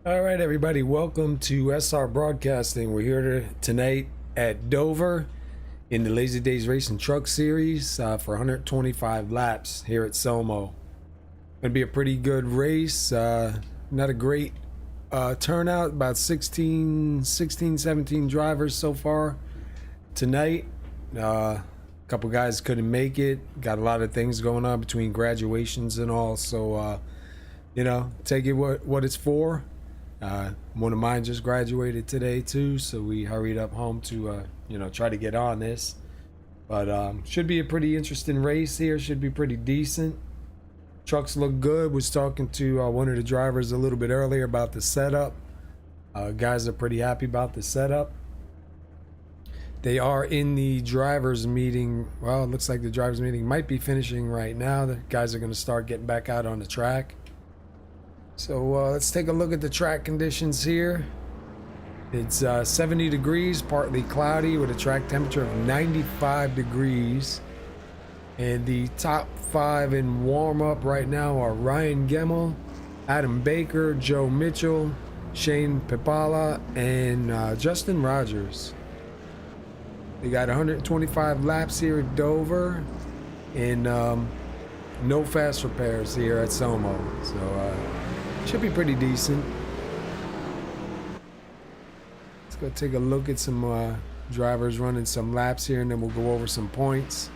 All right, everybody, welcome to SR Broadcasting. We're here tonight at Dover in the Lazy Days Racing Truck Series for 125 laps here at Somo. Gonna be a pretty good race. Not a great turnout, about 17 drivers so far tonight. A couple guys couldn't make it. Got a lot of things going on between graduations and all, so take it what it's for. One of mine just graduated today too, so we hurried up home to try to get on this. But should be a pretty interesting race here. Should be pretty decent. Trucks look good. Was talking to one of the drivers a little bit earlier about the setup. Guys are pretty happy about the setup. They are in the drivers meeting. Well, it looks like the drivers meeting might be finishing right now. The guys are going to start getting back out on the track. So let's take a look at the track conditions here. It's 70 degrees, partly cloudy with a track temperature of 95 degrees. And the top 5 in warm-up right now are Ryan Gemmel, Adam Baker, Joe Mitchell, Shane Pipala, and Justin Rogers. They got 125 laps here at Dover, and no fast repairs here at Somo. So should be pretty decent. Let's go take a look at some drivers running some laps here, and then we'll go over some points.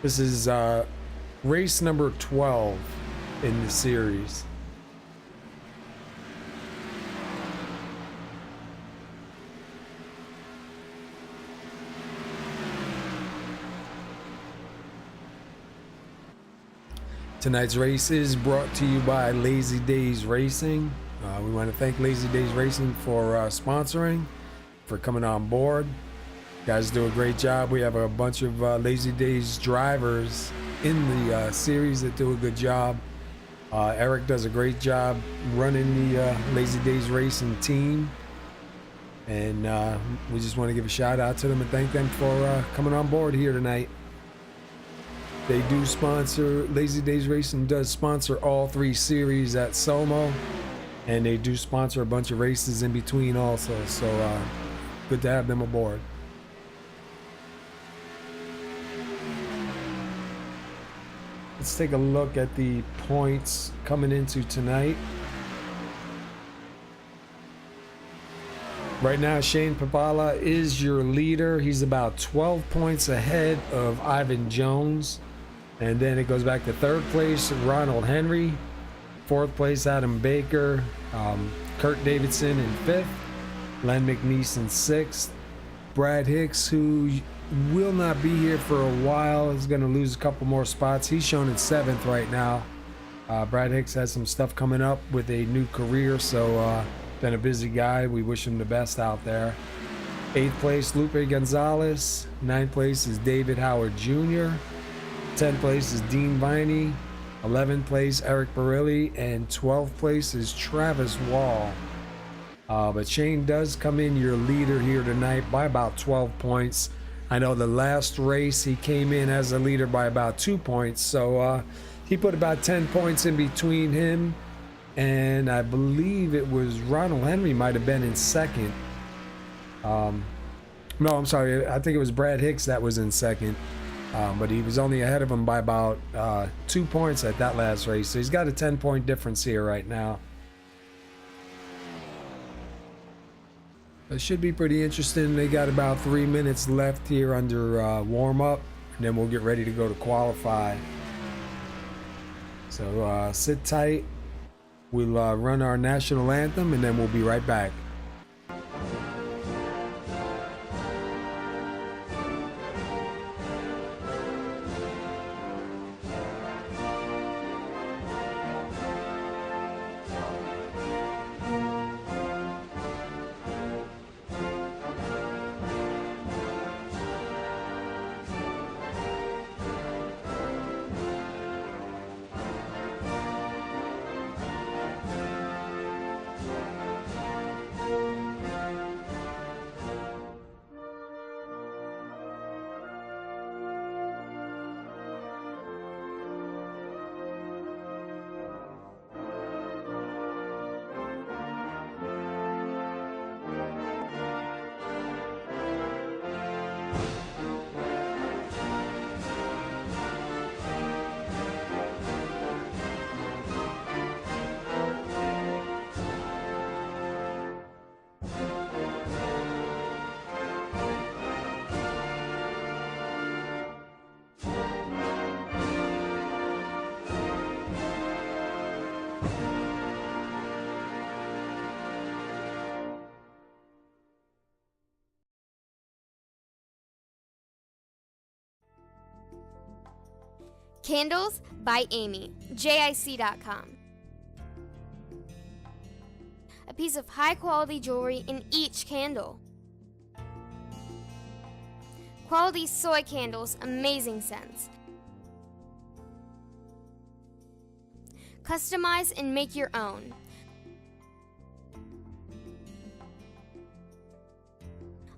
This is race number 12 in the series. Tonight's race is brought to you by Lazy Days Racing. We want to thank Lazy Days Racing for sponsoring, for coming on board. You guys do a great job. We have a bunch of Lazy Days drivers in the series that do a good job. Eric does a great job running the Lazy Days Racing team. And we just want to give a shout out to them and thank them for coming on board here tonight. They do sponsor, Lazy Days Racing does sponsor all 3 series at Somo, and they do sponsor a bunch of races in between also, so good to have them aboard. Let's take a look at the points coming into tonight. Right now, Shane Pipala is your leader. He's about 12 points ahead of Ivan Jones. And then it goes back to 3rd place, Ronald Henry. 4th place, Adam Baker. Kurt Davidson in 5th. Len McNeese in 6th. Brad Hicks, who will not be here for a while, is going to lose a couple more spots. He's shown in 7th right now. Brad Hicks has some stuff coming up with a new career, so been a busy guy. We wish him the best out there. 8th place, Lupe Gonzalez. 9th place is David Howard Jr. 10th place is Dean Viney, 11th place Eric Barilli, and 12th place is Travis Wall. But Shane does come in your leader here tonight by about 12 points. I know the last race he came in as a leader by about 2 points, so he put about 10 points in between him, and I believe it was Ronald Henry might have been in 2nd. No, I'm sorry, I think it was Brad Hicks that was in 2nd. But he was only ahead of him by about 2 points at that last race. So he's got a 10-point difference here right now. It should be pretty interesting. They got about 3 minutes left here under warm-up, and then we'll get ready to go to qualify. So sit tight. We'll run our national anthem, and then we'll be right back. Candles by Amy, JIC.com. A piece of high-quality jewelry in each candle. Quality soy candles, amazing scents. Customize and make your own.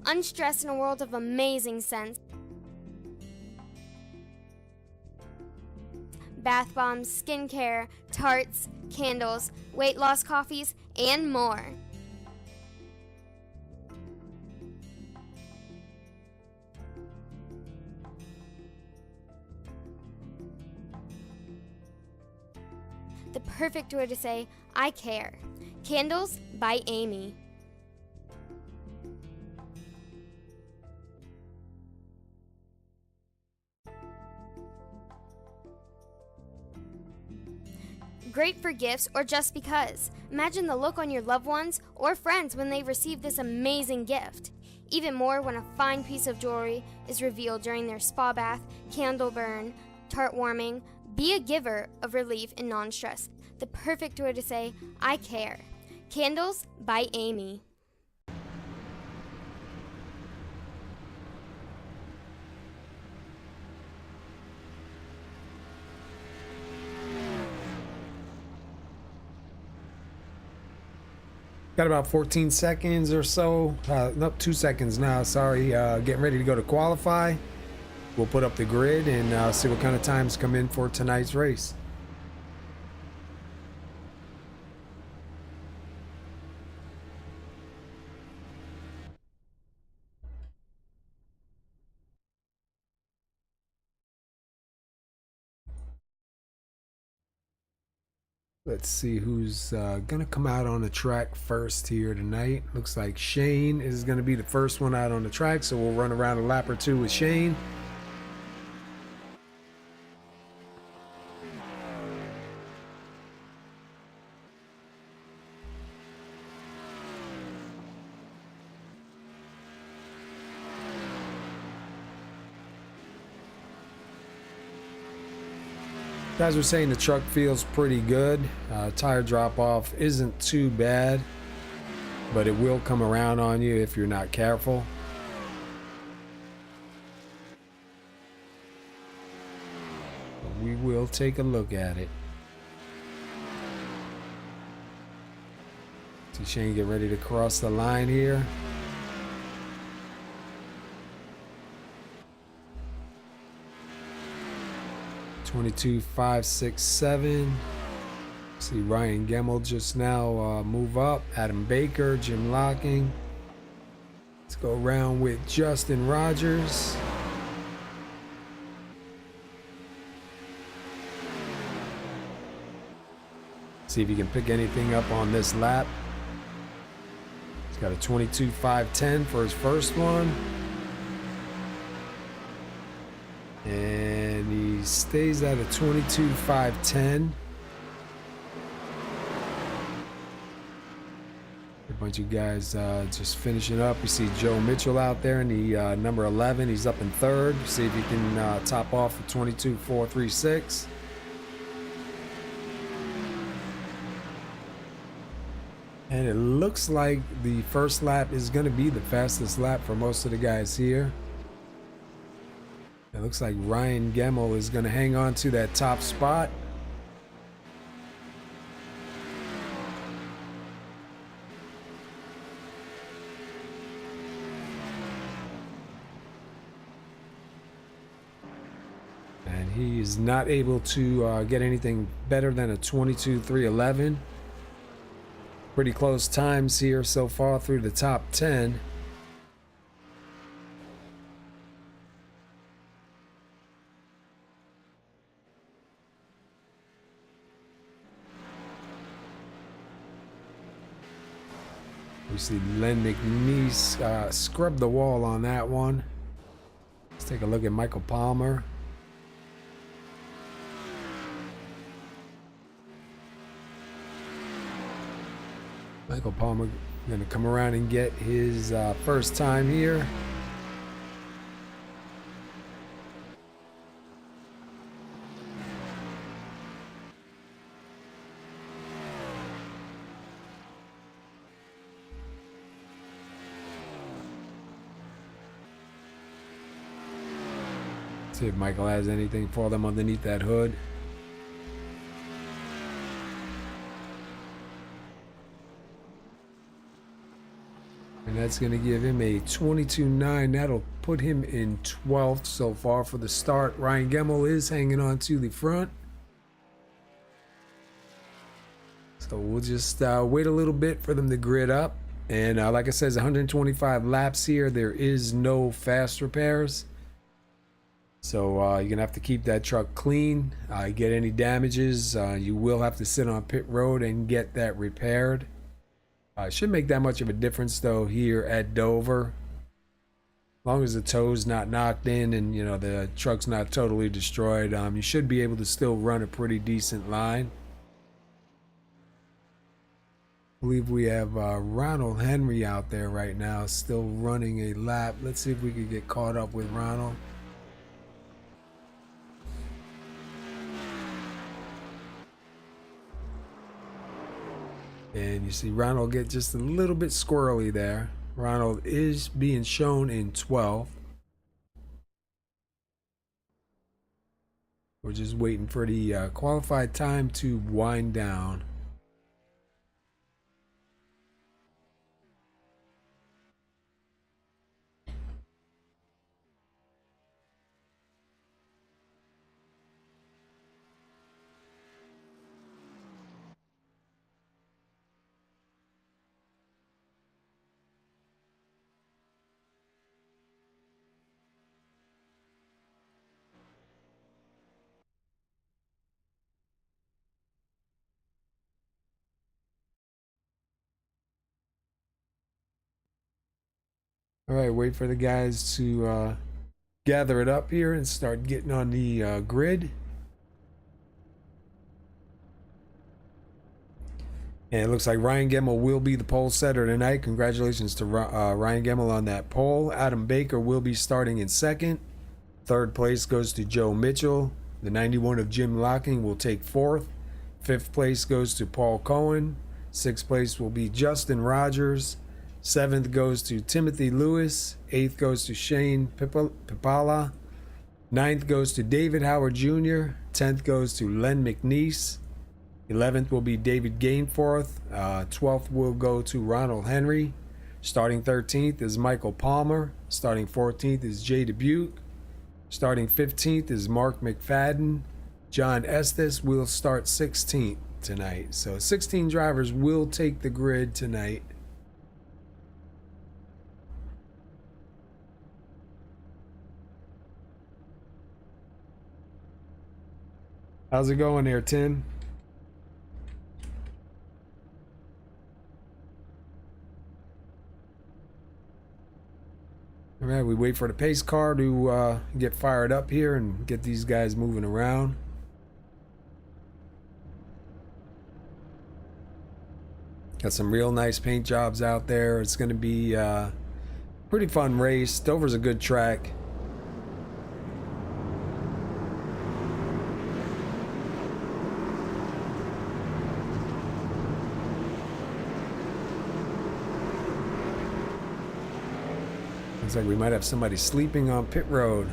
Unstressed in a world of amazing scents. Bath bombs, skincare, tarts, candles, weight loss coffees, and more. The perfect way to say, I care. Candles by Amy. Great for gifts or just because. Imagine the look on your loved ones or friends when they receive this amazing gift. Even more when a fine piece of jewelry is revealed during their spa bath, candle burn, tart warming. Be a giver of relief and non-stress. The perfect way to say, I care. Candles by Amy. Got about 14 seconds or so. No, 2 seconds now. Sorry. Getting ready to go to qualify. We'll put up the grid and see what kind of times come in for tonight's race. Let's see who's gonna come out on the track first here tonight. Looks like Shane is gonna be the first one out on the track, so we'll run around a lap or two with Shane. Guys were saying the truck feels pretty good. Tire drop off isn't too bad, but it will come around on you if you're not careful. But we will take a look at it. See Shane get ready to cross the line here. .22.567. See Ryan Gemmel just now move up. Adam Baker, Jim Locking. Let's go around with Justin Rogers. See if he can pick anything up on this lap. He's got a 22.510 for his first one. And he stays at a 22.510. A bunch of guys just finishing up. You see Joe Mitchell out there in the number 11. He's up in third. See if he can top off at 22.436. And it looks like the first lap is going to be the fastest lap for most of the guys here. It looks like Ryan Gemmel is going to hang on to that top spot. And he is not able to get anything better than a 22.311. Pretty close times here so far through the top 10. We see Len McNeese scrub the wall on that one. Let's take a look at Michael Palmer. Michael Palmer going to come around and get his first time here. See if Michael has anything for them underneath that hood. And that's going to give him a 22.9. That'll put him in 12th so far for the start. Ryan Gemmel is hanging on to the front. So we'll just wait a little bit for them to grid up. And like I said, 125 laps here. There is no fast repairs. So you're going to have to keep that truck clean. Get any damages, you will have to sit on pit road and get that repaired. Shouldn't make that much of a difference though here at Dover. As long as the toe's not knocked in and you know the truck's not totally destroyed, you should be able to still run a pretty decent line. I believe we have Ronald Henry out there right now still running a lap. Let's see if we can get caught up with Ronald. And you see Ronald get just a little bit squirrely there. Ronald is being shown in 12th. We're just waiting for the qualified time to wind down. All right, wait for the guys to gather it up here and start getting on the grid. And it looks like Ryan Gemmel will be the pole setter tonight. Congratulations to Ryan Gemmel on that pole. Adam Baker will be starting in second. Third place goes to Joe Mitchell. The 91 of Jim Locking will take fourth. Fifth place goes to Paul Cohen. Sixth place will be Justin Rogers. Seventh goes to Timothy Lewis. Eighth goes to Shane Pipala. Ninth goes to David Howard Jr. 10th goes to Len McNeese. 11th will be David Gainforth. 12th will go to Ronald Henry. Starting 13th is Michael Palmer. Starting 14th is Jay Dubuque. Starting 15th is Mark McFadden. John Estes will start 16th tonight. So 16 drivers will take the grid tonight. How's it going there, Tim? All right, we wait for the pace car to get fired up here and get these guys moving around. Got some real nice paint jobs out there. It's going to be a pretty fun race. Dover's a good track. Looks like we might have somebody sleeping on pit road.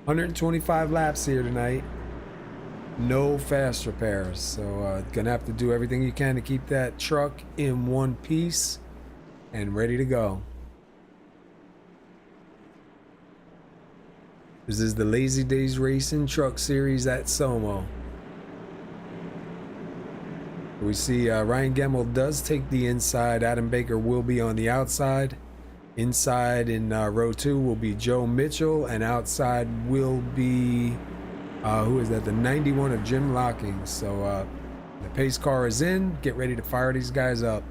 $125 laps here tonight. No fast repairs. So gonna have to do everything you can to keep that truck in one piece and ready to go. This is the Lazy Days Racing Truck Series at Somo. We see Ryan Gemmel does take the inside. Adam Baker will be on the outside. Inside in row 2 will be Joe Mitchell, and outside will be who is that? The 91 of Jim Locking. So the pace car is in. Get ready to fire these guys up.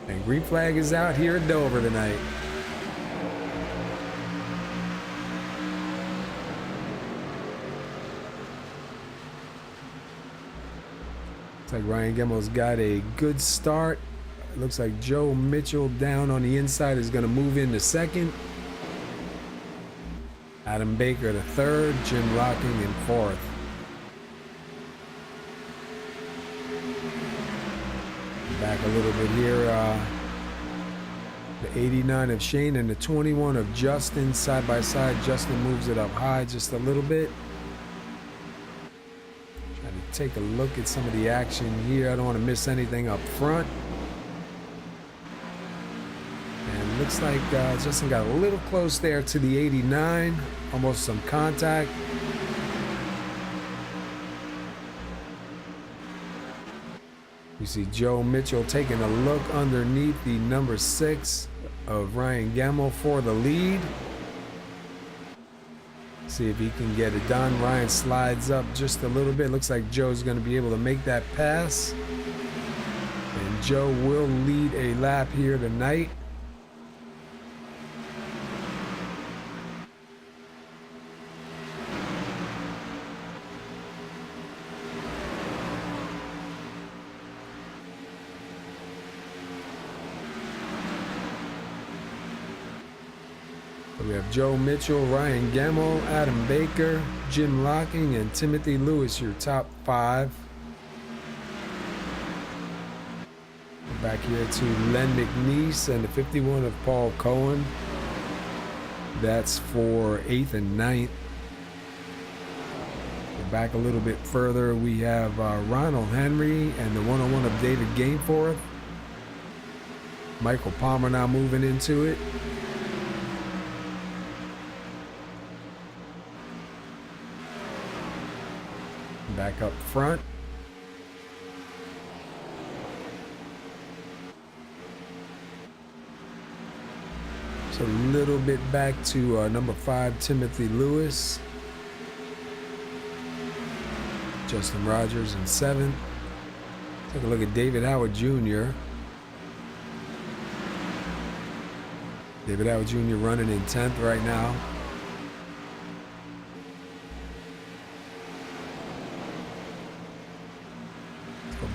And green flag is out here at Dover tonight. Looks like Ryan Gemmel's got a good start. It looks like Joe Mitchell down on the inside is going to move into second. Adam Baker to third, Jim Locking in fourth. Back a little bit here. The 89 of Shane and the 21 of Justin side by side. Justin moves it up high just a little bit. Trying to take a look at some of the action here. I don't want to miss anything up front. And looks like Justin got a little close there to the 89. Almost some contact. You see Joe Mitchell taking a look underneath the number 6 of Ryan Gemmell for the lead. See if he can get it done. Ryan slides up just a little bit. Looks like Joe's going to be able to make that pass. And Joe will lead a lap here tonight. We have Joe Mitchell, Ryan Gemmell, Adam Baker, Jim Locking, and Timothy Lewis, your top 5. Back here to Len McNeese and the 51 of Paul Cohen. That's for 8th and 9th. Back a little bit further, we have Ronald Henry and the 101 of David Gainforth. Michael Palmer now moving into it. Back up front. So a little bit back to number 5, Timothy Lewis. Justin Rogers in 7th. Take a look at David Howard Jr. David Howard Jr. running in 10th right now.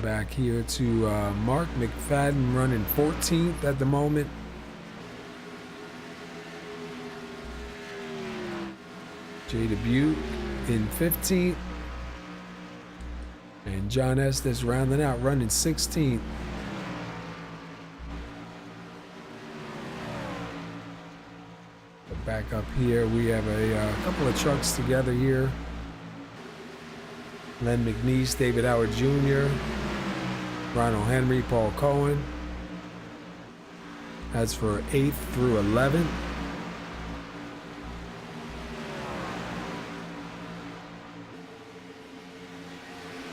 Back here to Mark McFadden running 14th at the moment. Jay Dubuque in 15th. And John Estes rounding out running 16th. Back up here we have a couple of trucks together here. Len McNeese, David Howard Jr., Ronald Henry, Paul Cohen. That's for 8th through 11th.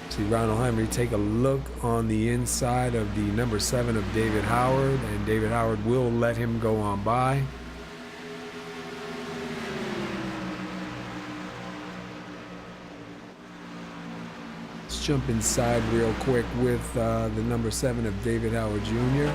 See Ronald Henry take a look on the inside of the number 7 of David Howard, and David Howard will let him go on by. Jump inside real quick with the number 7 of David Howard Jr.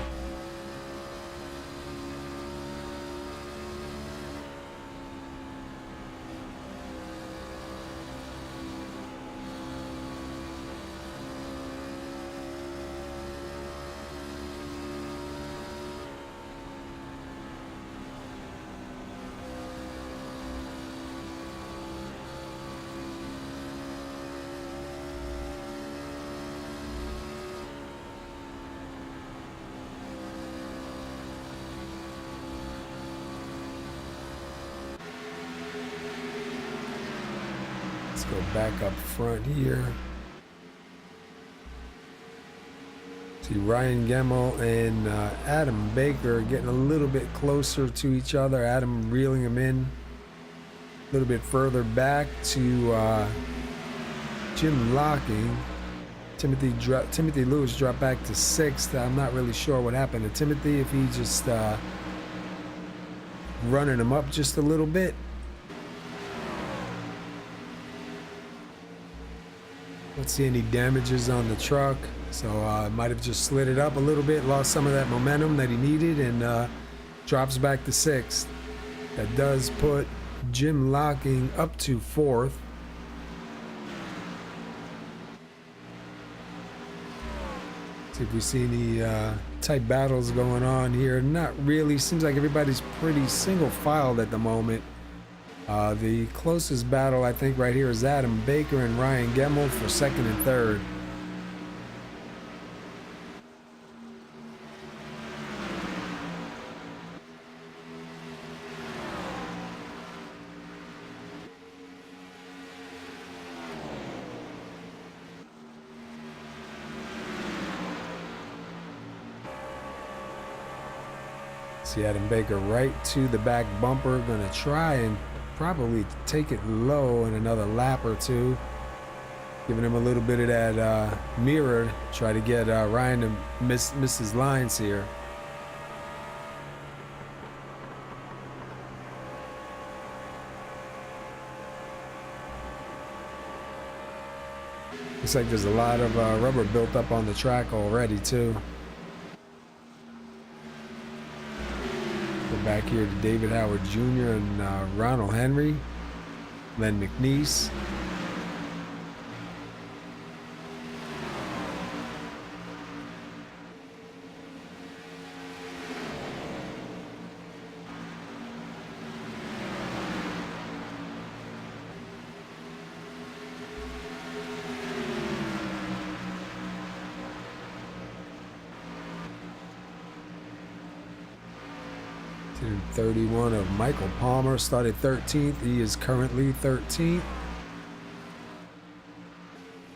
Let's go back up front here. See Ryan Gemmell and Adam Baker getting a little bit closer to each other. Adam reeling him in a little bit further back to Jim Locking. Timothy Lewis dropped back to 6th. I'm not really sure what happened to Timothy, if he just running him up just a little bit. Don't see any damages on the truck, so might have just slid it up a little bit, lost some of that momentum that he needed, and drops back to 6th. That does put Jim Locking up to 4th. See if we see any tight battles going on here. Not really. Seems like everybody's pretty single-filed at the moment. The closest battle, I think, right here is Adam Baker and Ryan Gemmell for 2nd and 3rd. See Adam Baker right to the back bumper. Gonna try and probably take it low in another lap or two. Giving him a little bit of that mirror. Try to get Ryan to miss his lines here. Looks like there's a lot of rubber built up on the track already too. Go back here to David Howard Jr. and Ronald Henry, Len McNeese. To 31 of Michael Palmer, started 13th. He is currently 13th.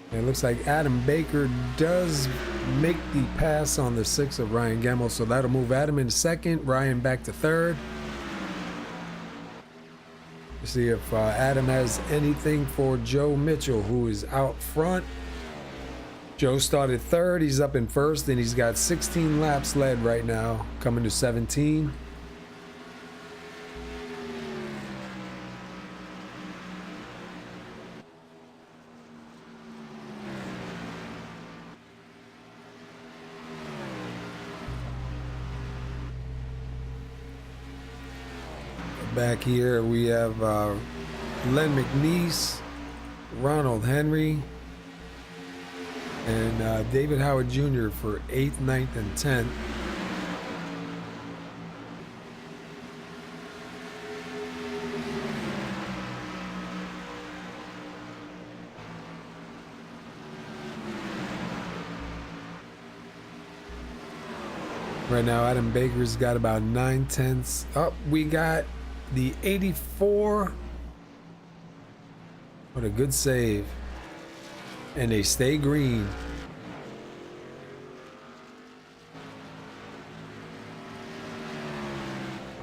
And it looks like Adam Baker does make the pass on the 6 of Ryan Gemmel, so that'll move Adam in second, Ryan back to third. Let's see if Adam has anything for Joe Mitchell, who is out front. Joe started third, he's up in first, and he's got 16 laps led right now, coming to 17. Back here we have Len McNeese, Ronald Henry, and David Howard Jr. for 8th, 9th, and 10th. Right now Adam Baker's got about 9/10. Up we got the 84. What a good save. And they stay green.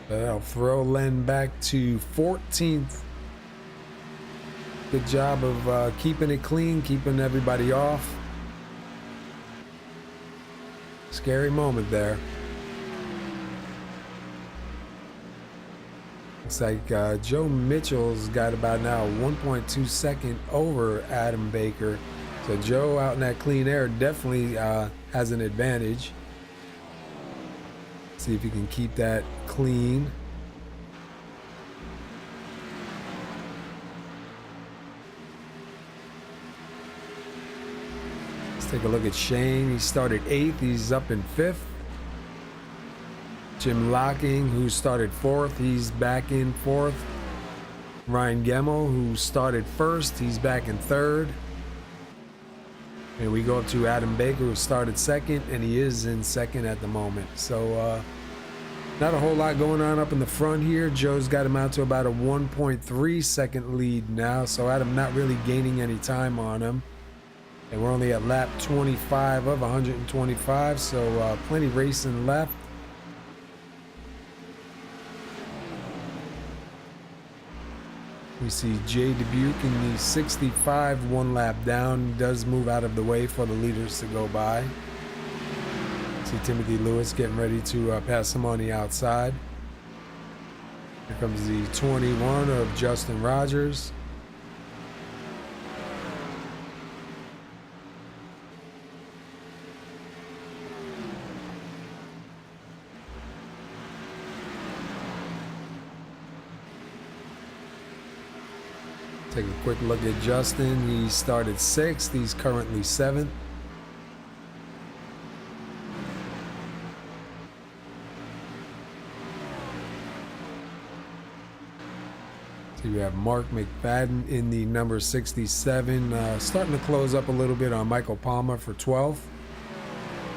That'll throw Len back to 14th. Good job of keeping it clean, keeping everybody off. Scary moment there. Looks like Joe Mitchell's got about now 1.2 second over Adam Baker. So Joe out in that clean air definitely has an advantage. See if he can keep that clean. Let's take a look at Shane. He started 8th, he's up in 5th. Jim Locking, who started 4th, he's back in 4th. Ryan Gemmel, who started 1st, he's back in 3rd. And we go up to Adam Baker, who started 2nd, and he is in 2nd at the moment. So not a whole lot going on up in the front here. Joe's got him out to about a 1.3 second lead now, so Adam not really gaining any time on him. And we're only at lap 25 of 125, so plenty racing left. We see Jay Dubuque in the 65, 1 lap down, does move out of the way for the leaders to go by. See Timothy Lewis getting ready to pass him on the outside. Here comes the 21 of Justin Rogers. Take a quick look at Justin. He started 6th. He's currently 7th. So you have Mark McFadden in the number 67. Starting to close up a little bit on Michael Palmer for 12th.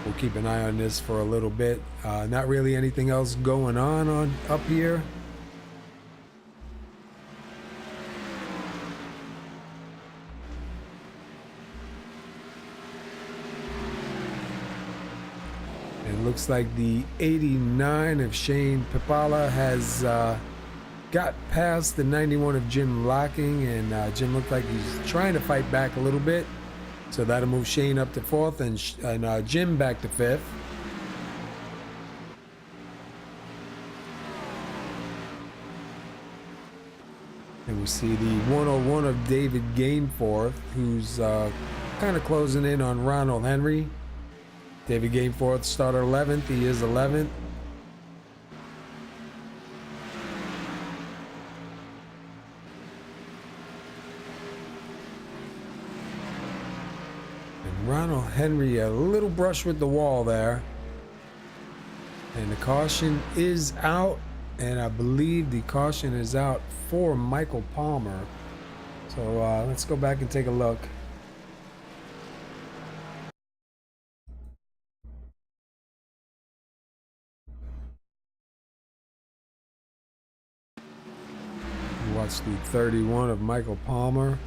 We'll keep an eye on this for a little bit. Not really anything else going on up here. It looks like the 89 of Shane Pipala has got past the 91 of Jim Locking, and Jim looked like he's trying to fight back a little bit. So that'll move Shane up to 4th and Jim back to 5th. And we see the 101 of David Gainforth, who's kind of closing in on Ronald Henry. David Gainforth started 11th. He is 11th. And Ronald Henry a little brush with the wall there. And the caution is out. And I believe the caution is out for Michael Palmer. So let's go back and take a look. Watch the 31 of Michael Palmer.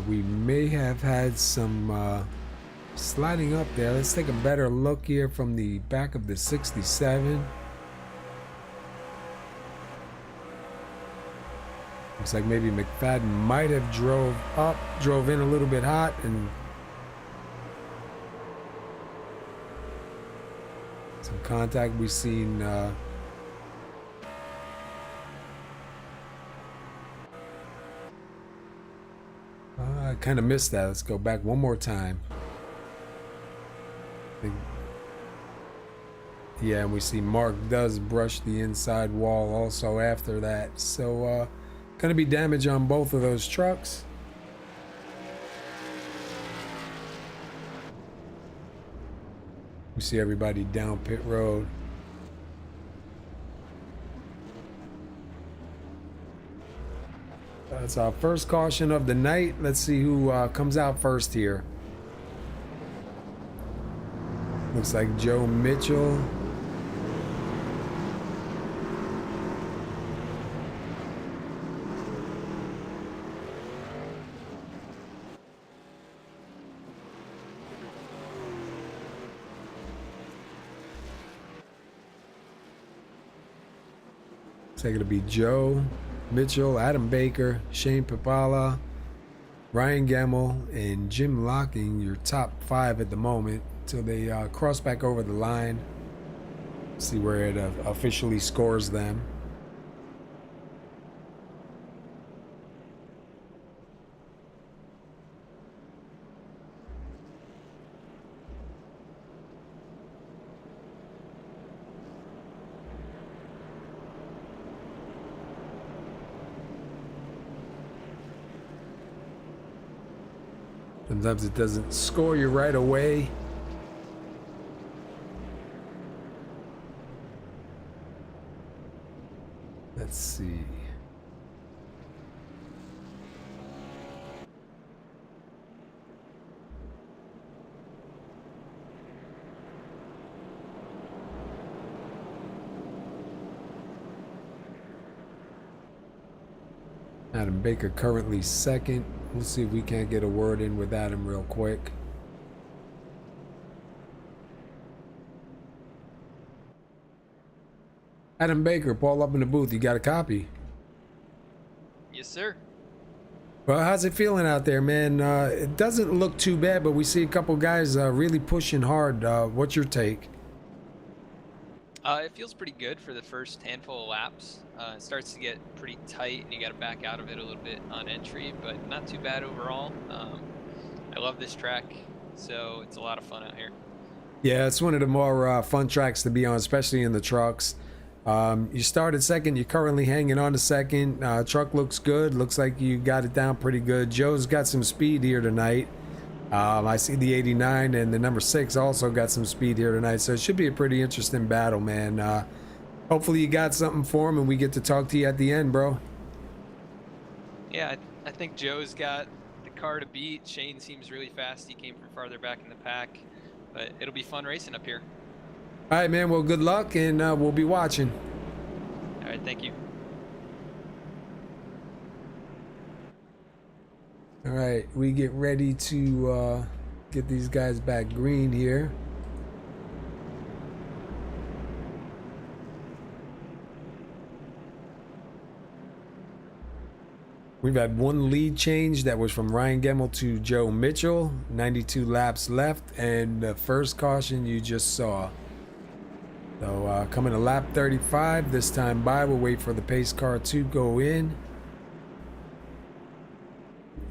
We may have had some sliding up there. Let's take a better look here from the back of the 67. Looks like maybe McFadden might have drove in a little bit hot, and some contact we've seen. I kind of missed that. Let's go back one more time. Yeah, and we see Mark does brush the inside wall also after that. So gonna be damage on both of those trucks. We see everybody down pit road. That's our first caution of the night. Let's see who comes out first here. Looks like Joe Mitchell. Looks like it'll be Joe Mitchell, Adam Baker, Shane Pipala, Ryan Gemmel, and Jim Locking, your top 5 at the moment, till they cross back over the line. See where it officially scores them. Sometimes it doesn't score you right away. Let's see. Adam Baker currently 2nd. We'll see if we can't get a word in with Adam real quick. Adam Baker, Paul up in the booth. You got a copy? Yes, sir. Well, how's it feeling out there, man? It doesn't look too bad, but we see a couple guys really pushing hard. What's your take? It feels pretty good for the first handful of laps. It starts to get pretty tight, and you got to back out of it a little bit on entry, but not too bad overall. I love this track, so it's a lot of fun out here. Yeah, it's one of the more fun tracks to be on, especially in the trucks. You started 2nd. You're currently hanging on to 2nd. Truck looks good. Looks like you got it down pretty good. Joe's got some speed here tonight. I see the 89 and the number 6 also got some speed here tonight, so it should be a pretty interesting battle, man. Hopefully you got something for him and we get to talk to you at the end, bro. Yeah, I think Joe's got the car to beat. Shane seems really fast. He came from farther back in the pack, but it'll be fun racing up here. All right, man. Well, good luck, and we'll be watching. All right. right, thank you. All right, we get ready to get these guys back green here. We've had one lead change that was from Ryan Gemmel to Joe Mitchell. 92 laps left, and the first caution you just saw. So coming to lap 35 this time by, we'll wait for the pace car to go in.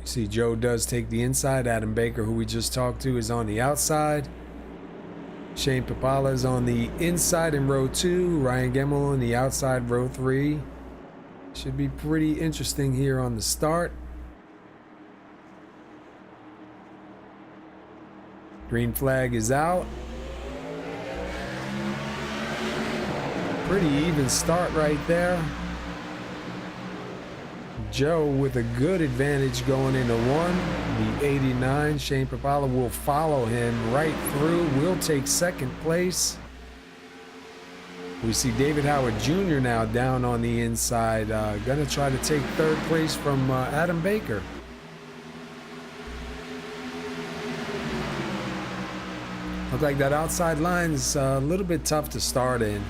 You see Joe does take the inside. Adam Baker, who we just talked to, is on the outside. Shane Papala is on the inside in row 2. Ryan Gemmel on the outside row 3. Should be pretty interesting here on the start. Green flag is out. Pretty even start right there. Joe with a good advantage going into 1. The 89, Shane Papala, will follow him right through. Will take second place. We see David Howard Jr. now down on the inside. Gonna try to take third place from Adam Baker. Look like that outside line's a little bit tough to start in.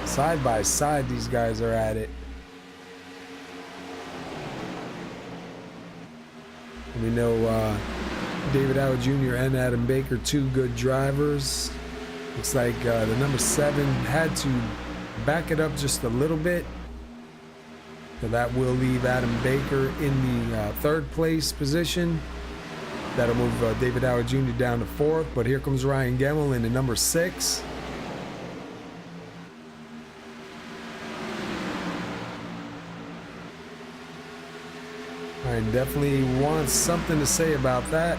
Side by side, these guys are at it. We know David Howard Jr. and Adam Baker, 2 good drivers. Looks like the number 7 had to back it up just a little bit. So that will leave Adam Baker in the 3rd place position. That'll move David Howard Jr. down to 4th. But here comes Ryan Gemmel in the number 6. Ryan definitely wants something to say about that.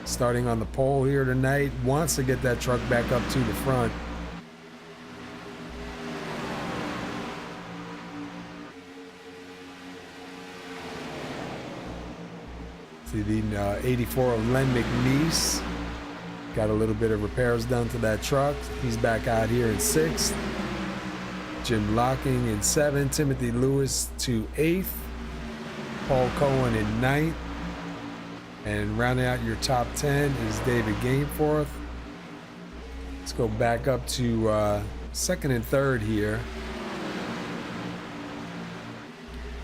Starting on the pole here tonight, wants to get that truck back up to the front. See the 84 of Len McNeese. Got a little bit of repairs done to that truck. He's back out here in 6th. Jim Locking in 7th. Timothy Lewis to 8th. Paul Cohen in 9th. And rounding out your top 10 is David Gainforth. Let's go back up to 2nd and 3rd here.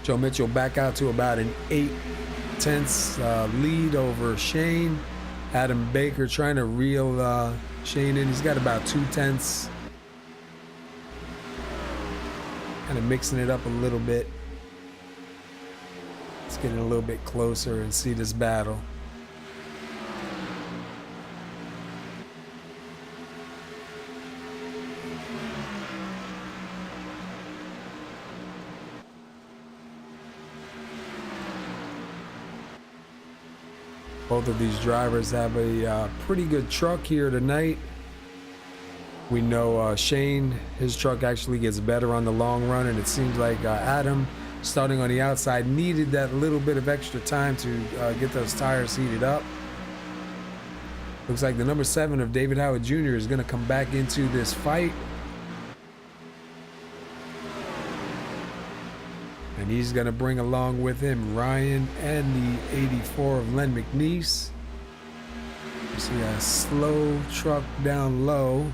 Joe Mitchell back out to about an 8/10 lead over Shane. Adam Baker trying to reel Shane in. He's got about 2/10. Kind of mixing it up a little bit. Let's get in a little bit closer and see this battle. Both of these drivers have a pretty good truck here tonight. We know Shane, his truck actually gets better on the long run, and it seems like Adam, starting on the outside, needed that little bit of extra time to get those tires heated up. Looks like the number 7 of David Howard Jr. is going to come back into this fight. And he's going to bring along with him Ryan and the 84 of Len McNeese. You see a slow truck down low.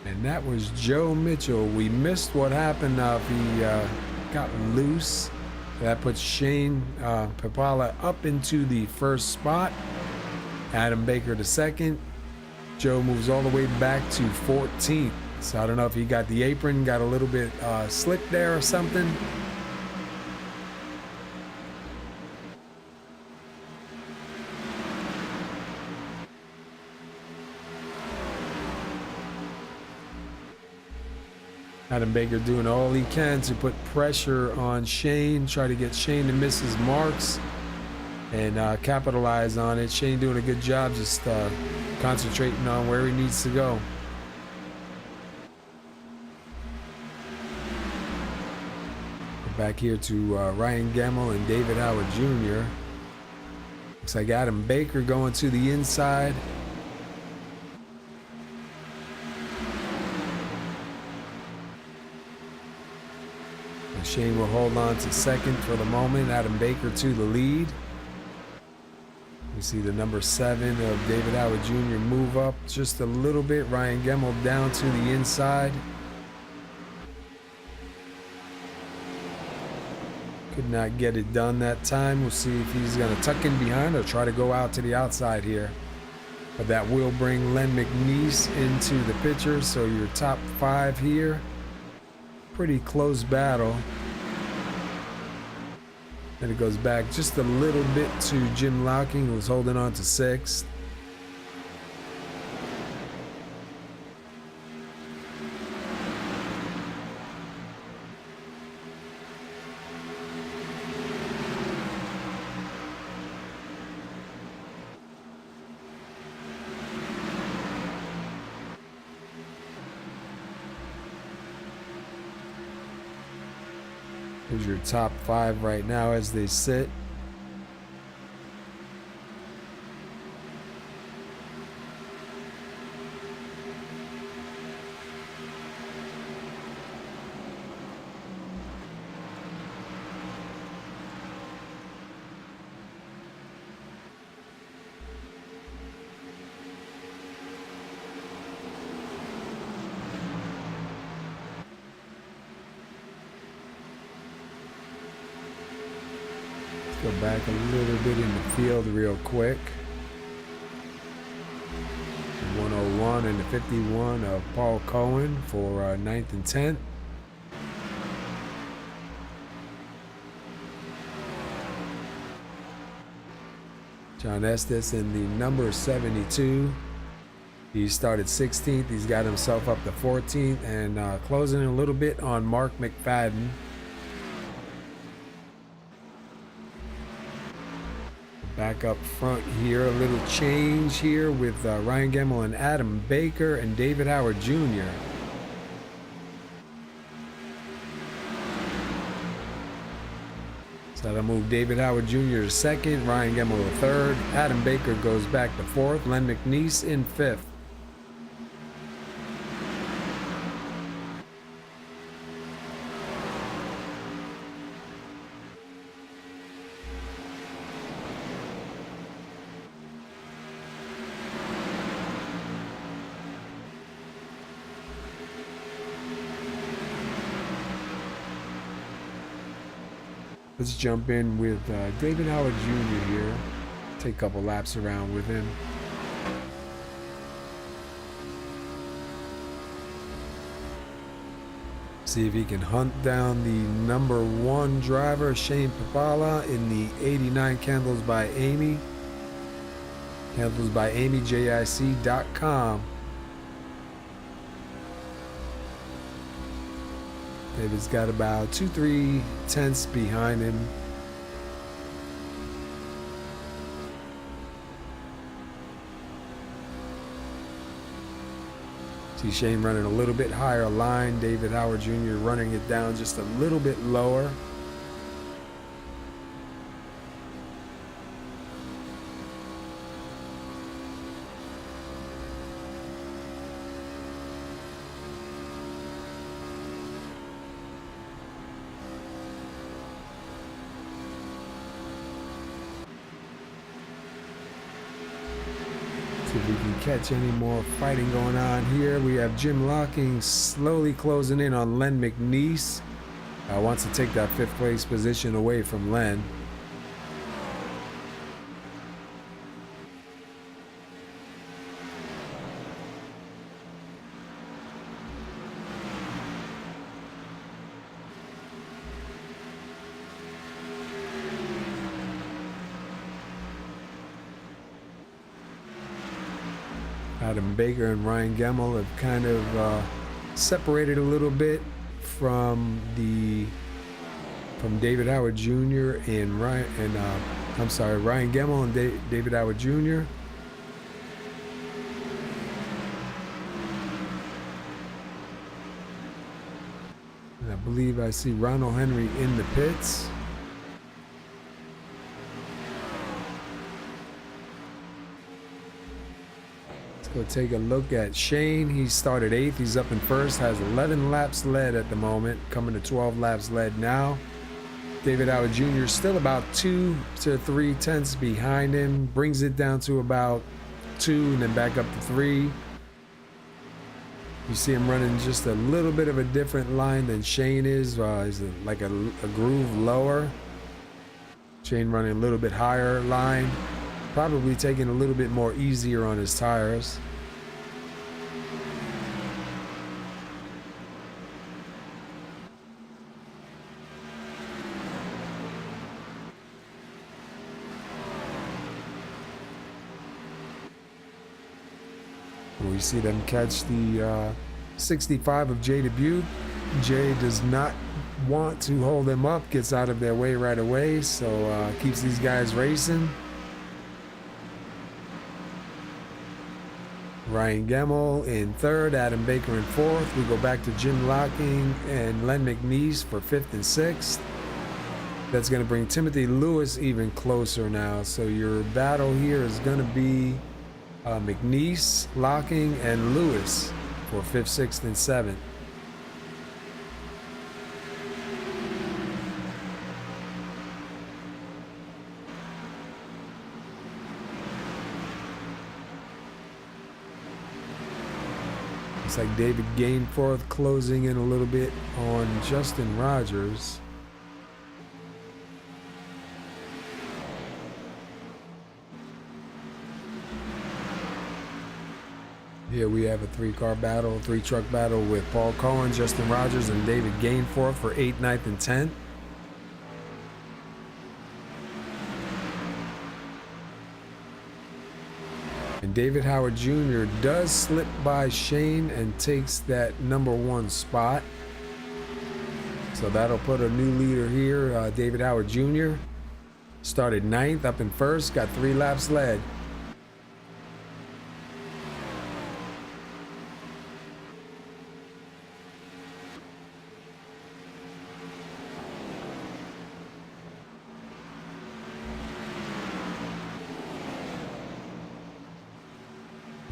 And that was Joe Mitchell. We missed what happened if he got loose. That puts Shane Papala up into the 1st spot. Adam Baker to 2nd. Joe moves all the way back to 14th. So I don't know if he got the apron, got a little bit slick there or something. Adam Baker doing all he can to put pressure on Shane, try to get Shane to miss his marks and capitalize on it. Shane doing a good job just concentrating on where he needs to go. Back here to Ryan Gemmel and David Howard Jr. Looks like Adam Baker going to the inside. Shane will hold on to second for the moment. Adam Baker to the lead. We see the number 7 of David Howard Jr. move up just a little bit. Ryan Gemmel down to the inside. Could not get it done that time. We'll see if he's going to tuck in behind or try to go out to the outside here. But that will bring Len McNeese into the picture. So your top 5 here. Pretty close battle. Then it goes back just a little bit to Jim Locking, who was holding on to 6th. Here's your top 5 right now as they sit. Go back a little bit in the field real quick. The 101 and the 51 of Paul Cohen for 9th and 10th. John Estes in the number 72. He started 16th. He's got himself up to 14th and closing in a little bit on Mark McFadden. Back up front here, a little change here with Ryan Gemmel and Adam Baker and David Howard Jr. So that'll move David Howard Jr. to 2nd, Ryan Gemmel to 3rd, Adam Baker goes back to 4th, Len McNeese in 5th. Let's jump in with David Howard Jr. here. Take a couple laps around with him. See if he can hunt down the number 1 driver, Shane Papala, in the 89 Candles by Amy. Candles by Amy, JIC.com. David's got about 2-3 tenths behind him. See Shane running a little bit higher line. David Howard Jr. running it down just a little bit lower. See if we can catch any more fighting going on here. We have Jim Locking slowly closing in on Len McNeese. Wants to take that 5th place position away from Len. Adam Baker and Ryan Gemmel have kind of separated a little bit from David Howard Jr. and Ryan Gemmel and David Howard Jr. And I believe I see Ronald Henry in the pits. So take a look at Shane. He started 8th. He's up in 1st. Has 11 laps led at the moment. Coming to 12 laps led now. David Howard Jr. still about 2 to 3 tenths behind him. Brings it down to about 2 and then back up to 3. You see him running just a little bit of a different line than Shane is. He's like a groove lower. Shane running a little bit higher line. Probably taking a little bit more easier on his tires. We see them catch the 65 of Jay Dubuque. Jay does not want to hold them up, gets out of their way right away, so keeps these guys racing. Ryan Gemmell in 3rd, Adam Baker in 4th. We go back to Jim Locking and Len McNeese for 5th and 6th. That's going to bring Timothy Lewis even closer now. So your battle here is going to be McNeese, Locking, and Lewis for 5th, 6th, and 7th. Looks like David Gainforth closing in a little bit on Justin Rogers. Here we have a 3-car battle, 3-truck battle with Paul Cohen, Justin Rogers, and David Gainforth for 8th, 9th, and 10th. And David Howard Jr. does slip by Shane and takes that number 1 spot. So that'll put a new leader here. David Howard Jr. started 9th, up in 1st, got 3 laps led.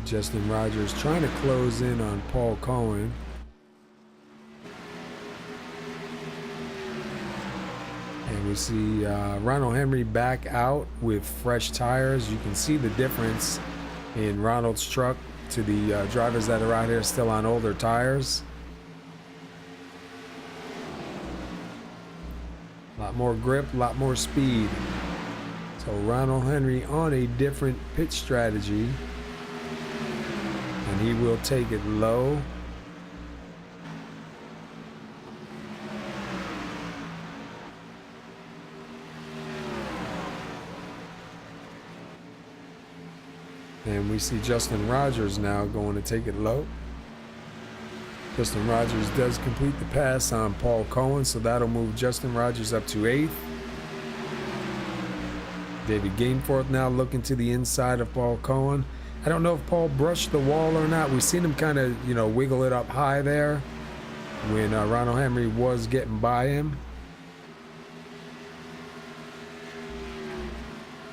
Justin Rogers trying to close in on Paul Cohen. And we see Ronald Henry back out with fresh tires. You can see the difference in Ronald's truck to the drivers that are out here still on older tires. A lot more grip, a lot more speed. So Ronald Henry on a different pit strategy. And he will take it low. And we see Justin Rogers now going to take it low. Justin Rogers does complete the pass on Paul Cohen, so that'll move Justin Rogers up to 8th. David Gainforth now looking to the inside of Paul Cohen. I don't know if Paul brushed the wall or not. We've seen him kind of, wiggle it up high there when Ronald Henry was getting by him.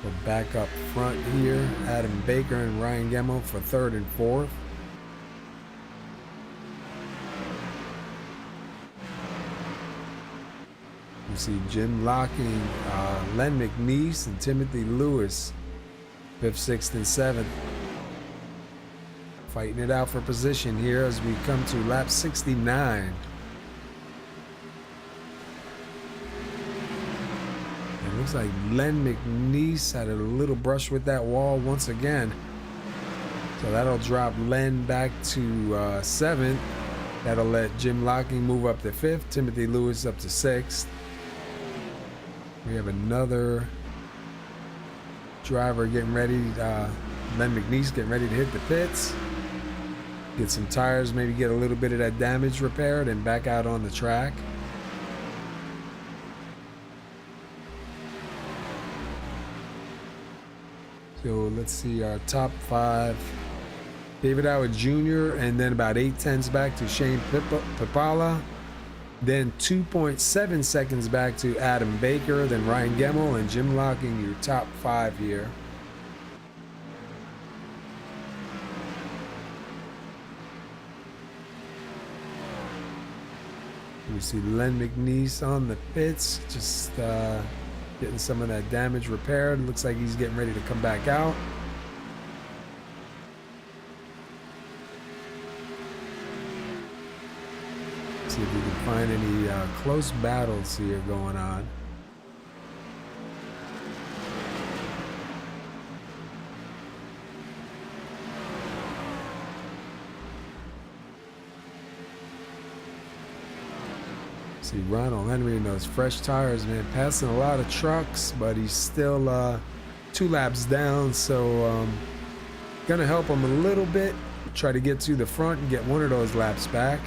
We're back up front here. Adam Baker and Ryan Gemmell for 3rd and 4th. You see Jim Locking, Len McNeese, and Timothy Lewis, 5th, 6th, and 7th. Fighting it out for position here as we come to lap 69. It looks like Len McNeese had a little brush with that wall once again. So that'll drop Len back to 7th. That'll let Jim Locking move up to 5th. Timothy Lewis up to 6th. We have another driver getting ready. Len McNeese getting ready to hit the pits. Get some tires, maybe get a little bit of that damage repaired and back out on the track. So let's see our top 5. David Howard Jr. and then about 8 tenths back to Shane Pipala. Then 2.7 seconds back to Adam Baker. Then Ryan Gemmell and Jim Locking, your top 5 here. We see Len McNeese on the pits, just getting some of that damage repaired. Looks like he's getting ready to come back out. See if we can find any close battles here going on. See Ronald Henry in those fresh tires, man, passing a lot of trucks, but he's still 2 laps down, so gonna help him a little bit, try to get to the front and get one of those laps back.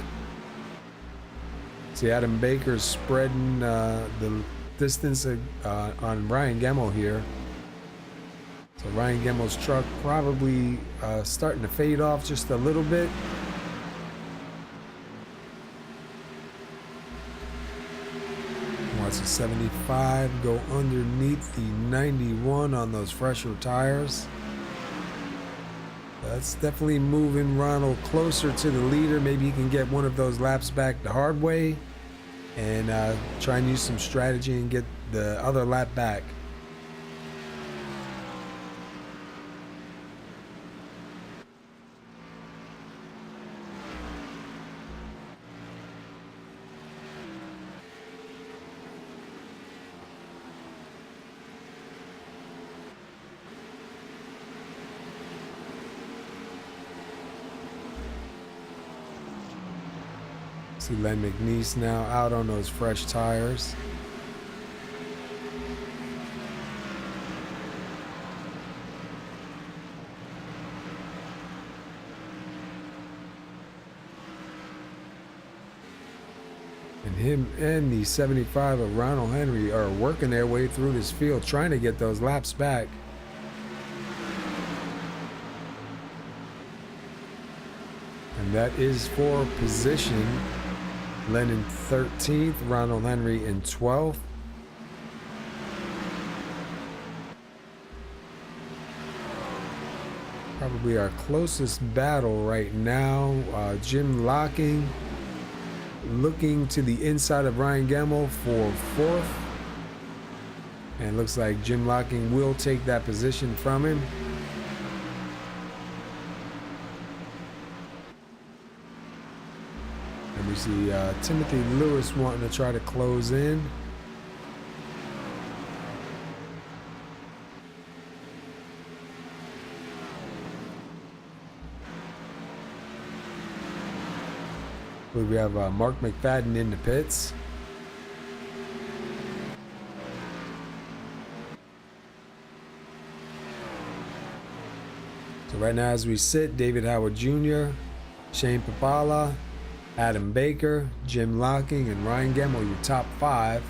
See Adam Baker's spreading the distance on Ryan Gemmell here. So Ryan Gemmell's truck probably starting to fade off just a little bit. Watch the 75 go underneath the 91 on those fresher tires. That's definitely moving Ronald closer to the leader. Maybe he can get one of those laps back the hard way and try and use some strategy and get the other lap back. See Len McNeese now out on those fresh tires. And him and the 75 of Ronald Henry are working their way through this field, trying to get those laps back. And that is for position. Len in 13th, Ronald Henry in 12th. Probably our closest battle right now. Jim Locking looking to the inside of Ryan Gemmell for 4th. And looks like Jim Locking will take that position from him. We see Timothy Lewis wanting to try to close in. We have Mark McFadden in the pits. So right now as we sit, David Howard Jr., Shane Papala, Adam Baker, Jim Locking, and Ryan Gemmell, your top 5.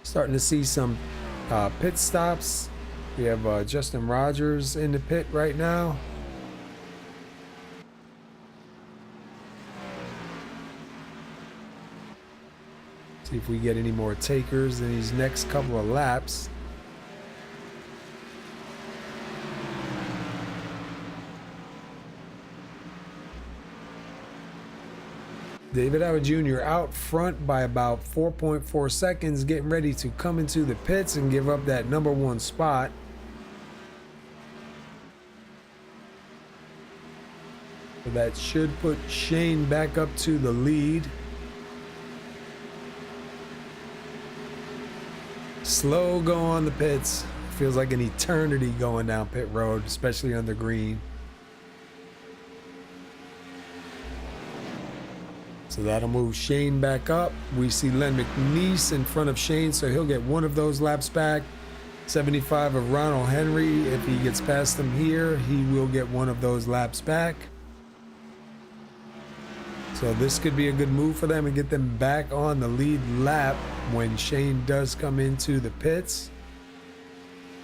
Starting to see some pit stops. We have Justin Rogers in the pit right now. See if we get any more takers in these next couple of laps. David Howard Jr. out front by about 4.4 seconds, getting ready to come into the pits and give up that number 1 spot. So that should put Shane back up to the lead. Slow go on the pits. Feels like an eternity going down pit road, especially on the green. So that'll move Shane back up. We see Len McNeese in front of Shane, so he'll get one of those laps back. 75 of Ronald Henry, if he gets past him here, he will get one of those laps back. So this could be a good move for them and get them back on the lead lap when Shane does come into the pits.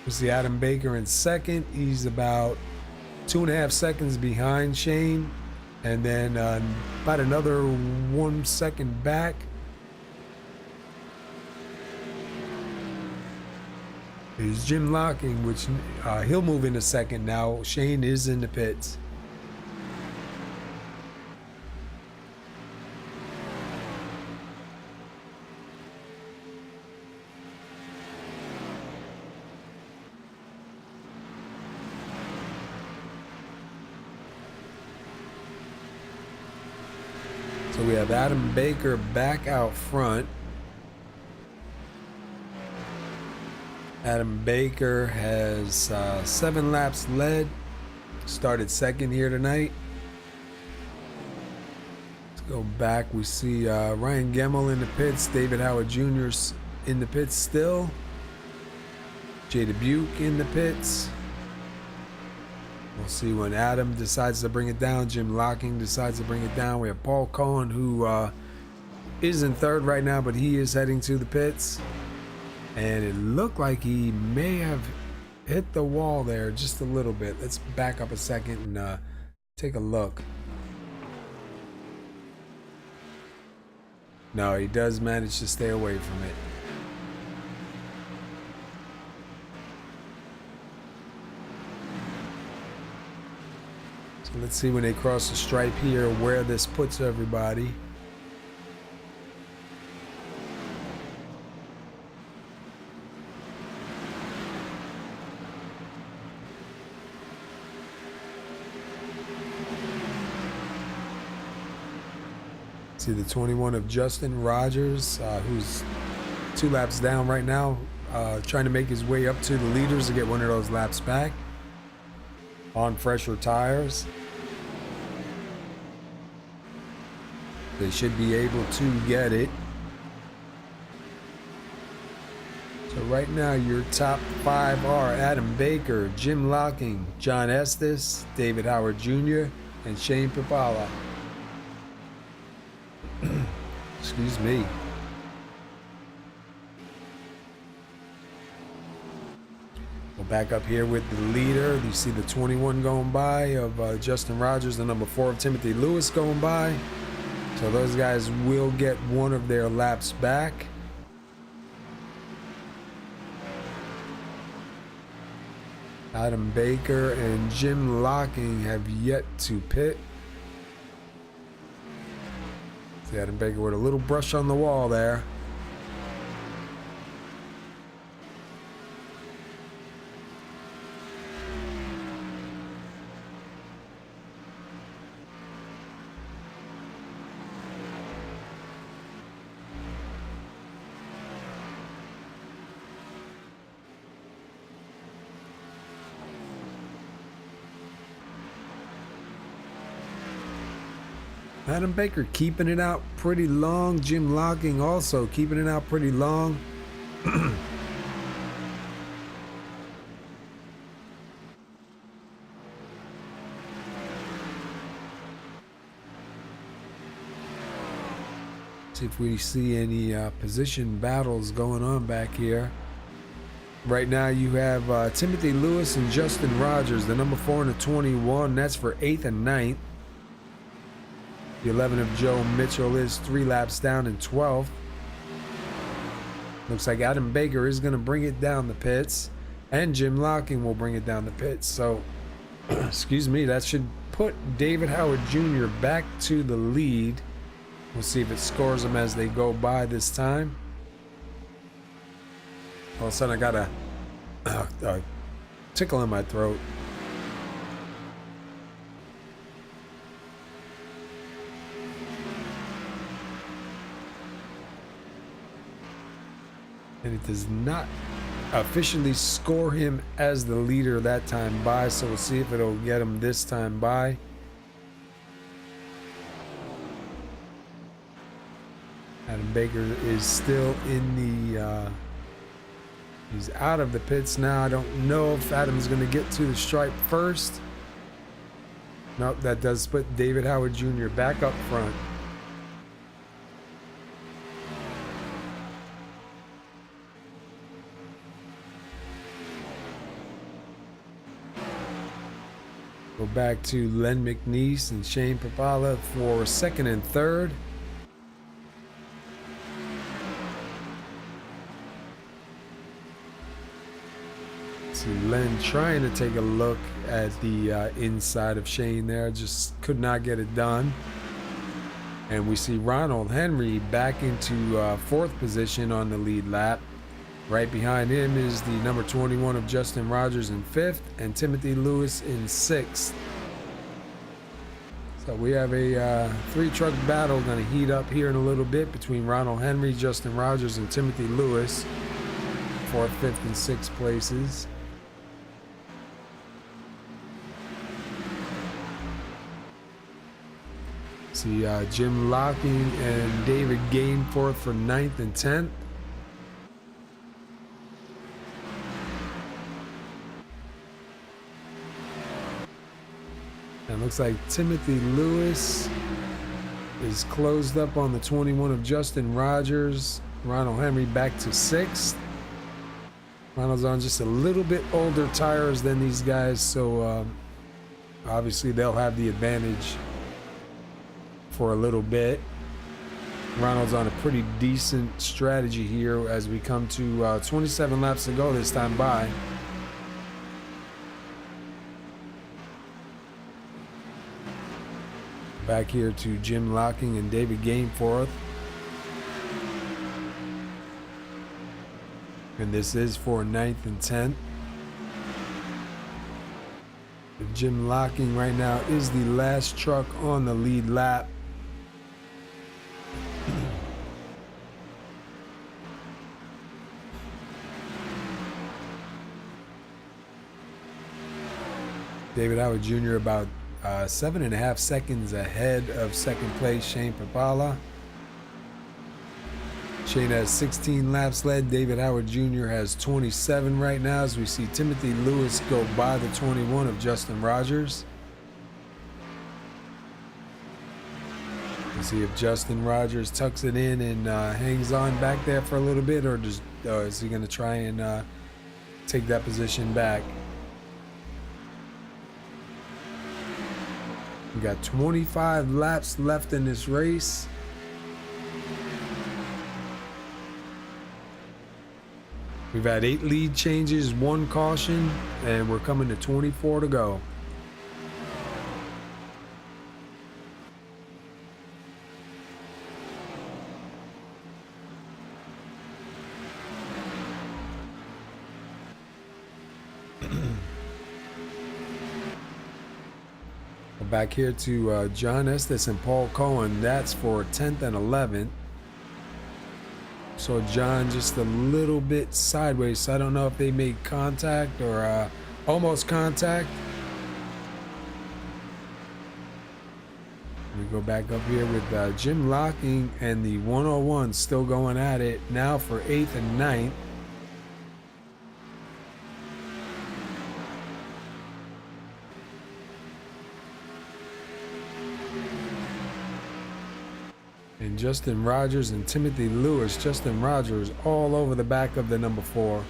We see Adam Baker in 2nd. He's about 2.5 seconds behind Shane. And then about another 1 second back. is Jim Locking, which he'll move in a second now. Shane is in the pits. So we have Adam Baker back out front. Adam Baker has 7 laps led. Started second here tonight. Let's go back. We see Ryan Gemmel in the pits. David Howard Jr. in the pits still. Jay Dubuque in the pits. We'll see when Adam decides to bring it down. Jim Locking decides to bring it down. We have Paul Cohen, who is in third right now, but he is heading to the pits. And it looked like he may have hit the wall there just a little bit. Let's back up a second and take a look. No, he does manage to stay away from it. Let's see when they cross the stripe here where this puts everybody. See the 21 of Justin Rogers, who's 2 laps down right now, trying to make his way up to the leaders to get one of those laps back on fresher tires. They should be able to get it. So right now your top 5 are Adam Baker, Jim Locking, John Estes, David Howard Jr., and Shane Pipala. Excuse me. We'll back up here with the leader. You see the 21 going by of Justin Rogers, the number 4 of Timothy Lewis going by. So those guys will get one of their laps back. Adam Baker and Jim Locking have yet to pit. See Adam Baker with a little brush on the wall there. Adam Baker keeping it out pretty long. Jim Locking also keeping it out pretty long. See if we see any position battles going on back here. Right now you have Timothy Lewis and Justin Rogers, the number 4 and the 21. That's for 8th and 9th. The 11 of Joe Mitchell is 3 laps down in 12th. Looks like Adam Baker is going to bring it down the pits, and Jim Locking will bring it down the pits. So, excuse me, that should put David Howard Jr. back to the lead. We'll see if it scores them as they go by this time. All of a sudden, I got a tickle in my throat. And it does not officially score him as the leader that time by, so we'll see if it'll get him this time by. Adam Baker is still in the he's out of the pits now. I don't know if Adam's going to get to the stripe first. Nope, that does put David Howard Jr. back up front. Go back to Len McNeese and Shane Pipala for 2nd and 3rd. See Len trying to take a look at the inside of Shane there, just could not get it done. And we see Ronald Henry back into fourth position on the lead lap. Right behind him is the number 21 of Justin Rogers in fifth, and Timothy Lewis in sixth. So we have a three-truck battle going to heat up here in a little bit between Ronald Henry, Justin Rogers, and Timothy Lewis. Fourth, fifth, and sixth places. See Jim Locking and David Gainforth for 9th and 10th. And looks like Timothy Lewis is closed up on the 21 of Justin Rogers. Ronald Henry back to 6th. Ronald's on just a little bit older tires than these guys, so obviously they'll have the advantage for a little bit. Ronald's on a pretty decent strategy here as we come to 27 laps to go this time by. Back here to Jim Locking and David Gainforth. And this is for 9th and 10th. Jim Locking right now is the last truck on the lead lap. David Howard Jr. about 7.5 seconds ahead of second place Shane Papala. Shane has 16 laps led. David Howard Jr. has 27 right now as we see Timothy Lewis go by the 21 of Justin Rogers. We'll see if Justin Rogers tucks it in and hangs on back there for a little bit, or just is he going to try and take that position back? We got 25 laps left in this race. We've had 8 lead changes, 1 caution, and we're coming to 24 to go. Back here to John Estes and Paul Cohen. That's for 10th and 11th. So John just a little bit sideways. So I don't know if they made contact or almost contact. We go back up here with Jim Locking and the 101 still going at it now for 8th and 9th. And Justin Rogers and Timothy Lewis. Justin Rogers all over the back of the number 4.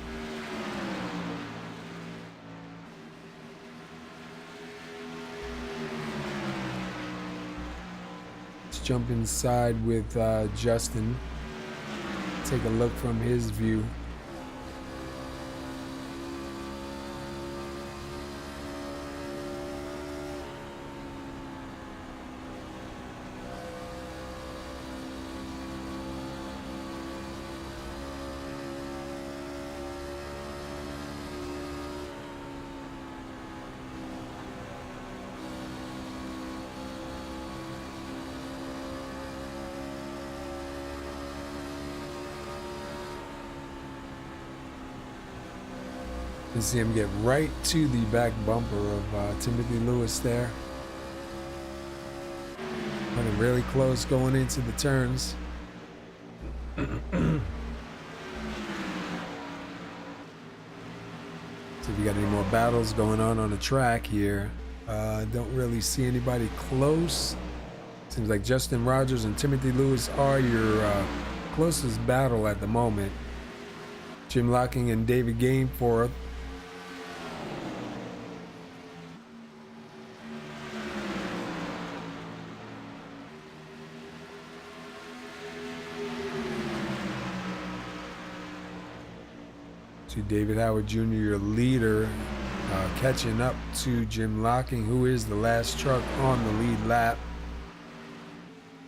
Let's jump inside with Justin. Take a look from his view. You see him get right to the back bumper of Timothy Lewis there. Running really close going into the turns. So if you got any more battles going on the track here, don't really see anybody close. Seems like Justin Rogers and Timothy Lewis are your closest battle at the moment. Jim Locking and David Gainforth. To David Howard Jr., your leader, catching up to Jim Locking, who is the last truck on the lead lap.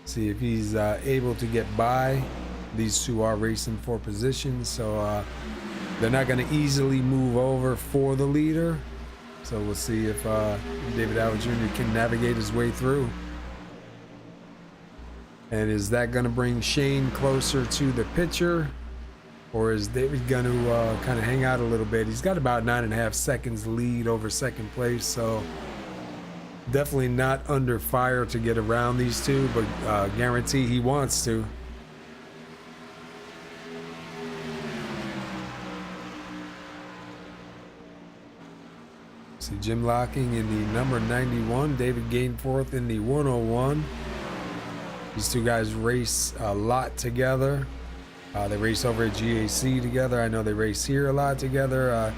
See if he's able to get by. These two are racing for position, so they're not going to easily move over for the leader. So we'll see if David Howard Jr. can navigate his way through. And is that going to bring Shane closer to the picture? Or is David going to kind of hang out a little bit? He's got about 9.5 seconds lead over second place, so definitely not under fire to get around these two, but guarantee he wants to. See Jim Locking in the number 91, David Gainforth in the 101. These two guys race a lot together. They race over at GAC together. I know they race here a lot together.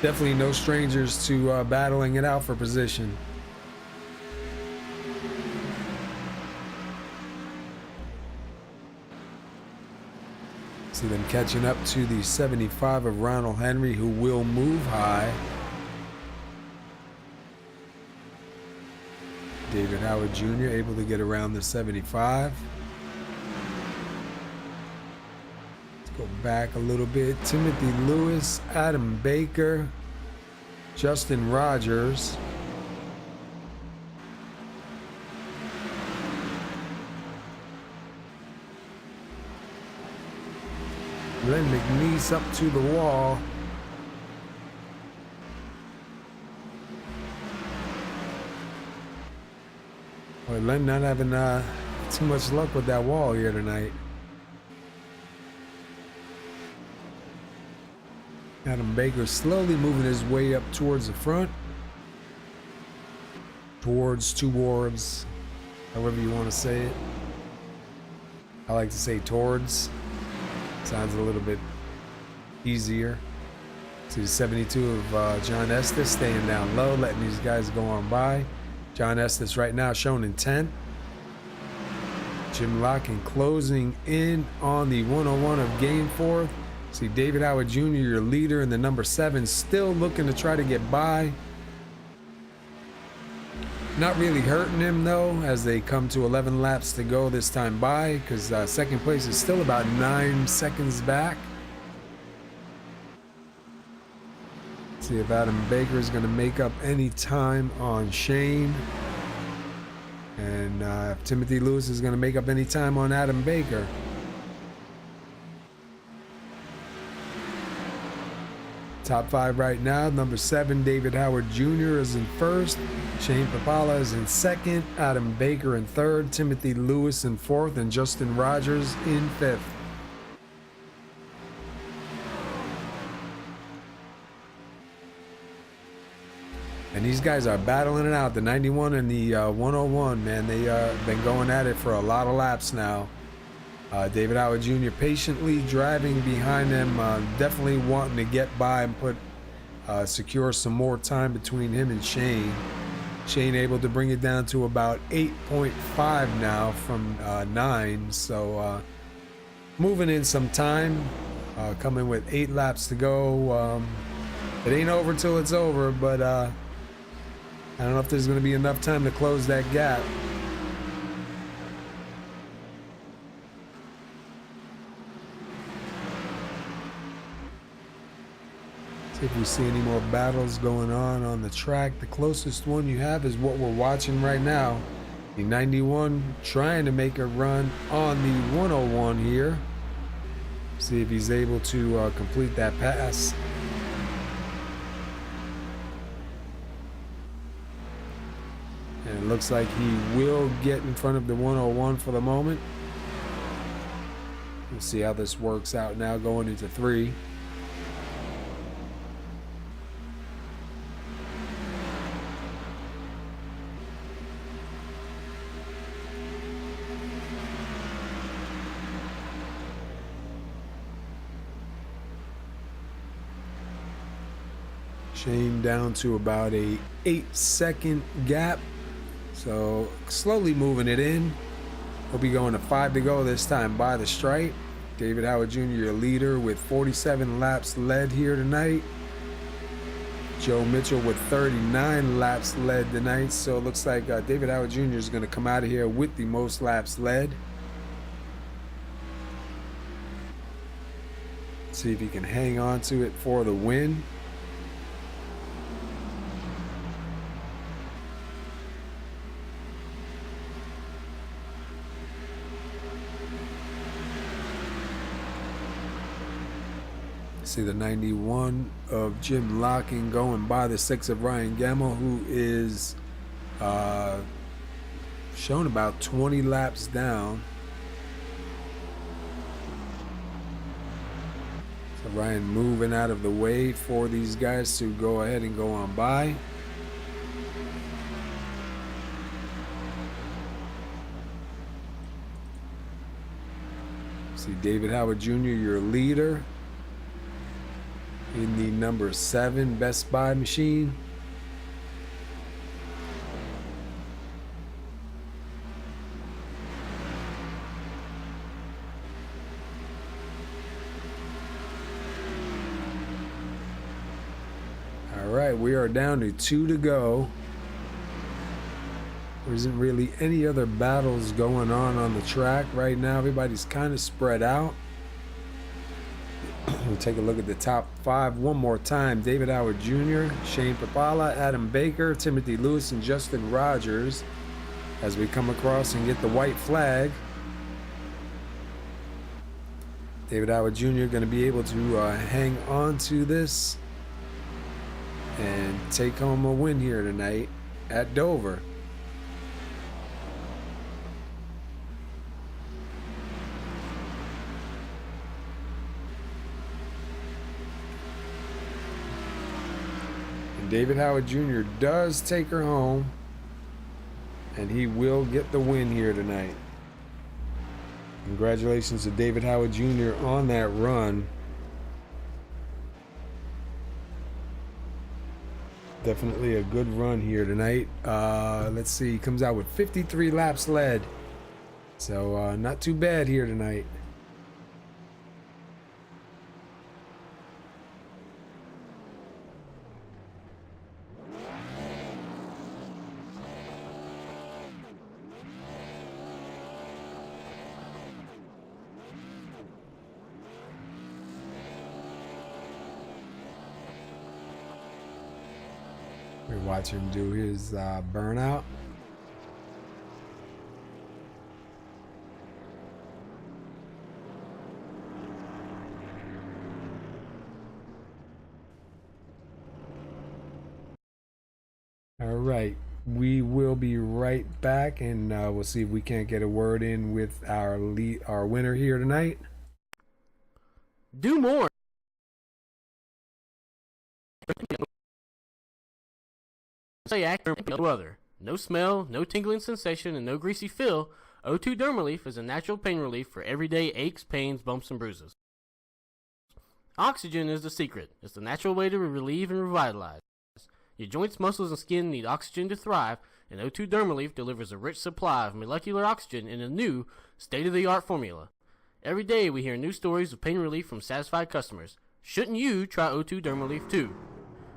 Definitely no strangers to battling it out for position. See them catching up to the 75 of Ronald Henry, who will move high. David Howard Jr. able to get around the 75. Let's go back a little bit. Timothy Lewis, Adam Baker, Justin Rogers. Len McNeese up to the wall. Boy, Len not having too much luck with that wall here tonight. Adam Baker slowly moving his way up towards the front. Towards, however you want to say it. I like to say towards. Sounds a little bit easier. See the 72 of John Estes staying down low, letting these guys go on by. John Estes right now shown in 10. Jim Locking closing in on the 101 of Gainforth. See David Howard Jr., your leader in the number 7, still looking to try to get by. Not really hurting him though, as they come to 11 laps to go this time by, because second place is still about 9 seconds back. See if Adam Baker is going to make up any time on Shane. And if Timothy Lewis is going to make up any time on Adam Baker. Top 5 right now. Number 7, David Howard Jr. is in first. Shane Papala is in second. Adam Baker in third. Timothy Lewis in fourth. And Justin Rogers in fifth. And these guys are battling it out. The 91 and the 101, man. They been going at it for a lot of laps now. David Howard Jr. patiently driving behind them, definitely wanting to get by and secure some more time between him and Shane. Shane able to bring it down to about 8.5 now from 9. So moving in some time, coming with 8 laps to go. It ain't over till it's over, but I don't know if there's going to be enough time to close that gap. See if we see any more battles going on the track. The closest one you have is what we're watching right now. The 91 trying to make a run on the 101 here. See if he's able to complete that pass. And it looks like he will get in front of the 101 for the moment. We'll see how this works out now going into 3. Shane down to about a 8-second gap. So slowly moving it in. He'll be going to 5 to go this time by the stripe. David Howard Jr., your leader, with 47 laps led here tonight. Joe Mitchell with 39 laps led tonight. So it looks like David Howard Jr. is going to come out of here with the most laps led. See if he can hang on to it for the win. See the 91 of Jim Locking going by the 6 of Ryan Gamble, who is shown about 20 laps down. So Ryan moving out of the way for these guys to go ahead and go on by. See David Howard Jr., your leader, in the number 7 Best Buy machine. All right, we are down to 2 to go. There isn't really any other battles going on the track right now. Everybody's kind of spread out. We'll take a look at the top 5 one more time. David Howard Jr., Shane Papala, Adam Baker, Timothy Lewis, and Justin Rogers as we come across and get the white flag. David Howard Jr. going to be able to hang on to this and take home a win here tonight at Dover. David Howard Jr. does take her home, and he will get the win here tonight. Congratulations to David Howard Jr. on that run. Definitely a good run here tonight. Let's see, he comes out with 53 laps led. So not too bad here tonight. We watch him do his burnout. All right, we will be right back, and we'll see if we can't get a word in with our winner here tonight. Do more. Say actor, no other. No smell, no tingling sensation, and no greasy feel. O2 Dermaleaf is a natural pain relief for everyday aches, pains, bumps, and bruises. Oxygen is the secret. It's the natural way to relieve and revitalize. Your joints, muscles, and skin need oxygen to thrive, and O2 Dermaleaf delivers a rich supply of molecular oxygen in a new, state-of-the-art formula. Every day we hear new stories of pain relief from satisfied customers. Shouldn't you try O2 Dermaleaf too?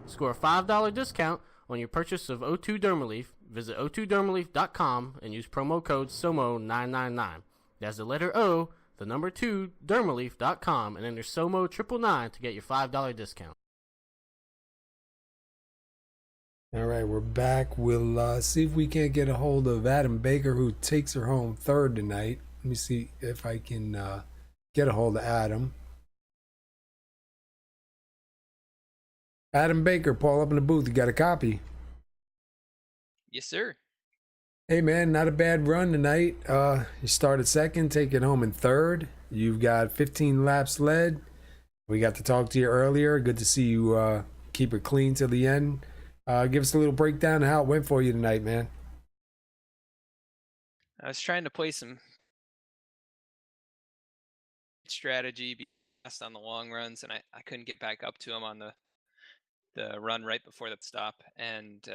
Score a $5 discount on your purchase of O2 Dermaleaf. Visit o2dermaleaf.com and use promo code SOMO999. That's the letter O, the number 2, dermaleaf.com, and enter SOMO999 to get your $5 discount. All right, we're back. We'll see if we can't get a hold of Adam Baker, who takes her home third tonight. Let me see if I can get a hold of Adam. Adam Baker, Paul up in the booth. You got a copy? Yes, sir. Hey, man, not a bad run tonight. You started second, take it home in third. You've got 15 laps led. We got to talk to you earlier. Good to see you keep it clean till the end. Give us a little breakdown of how it went for you tonight, man. I was trying to play some strategy, be fast on the long runs, and I couldn't get back up to him on the run right before the stop. And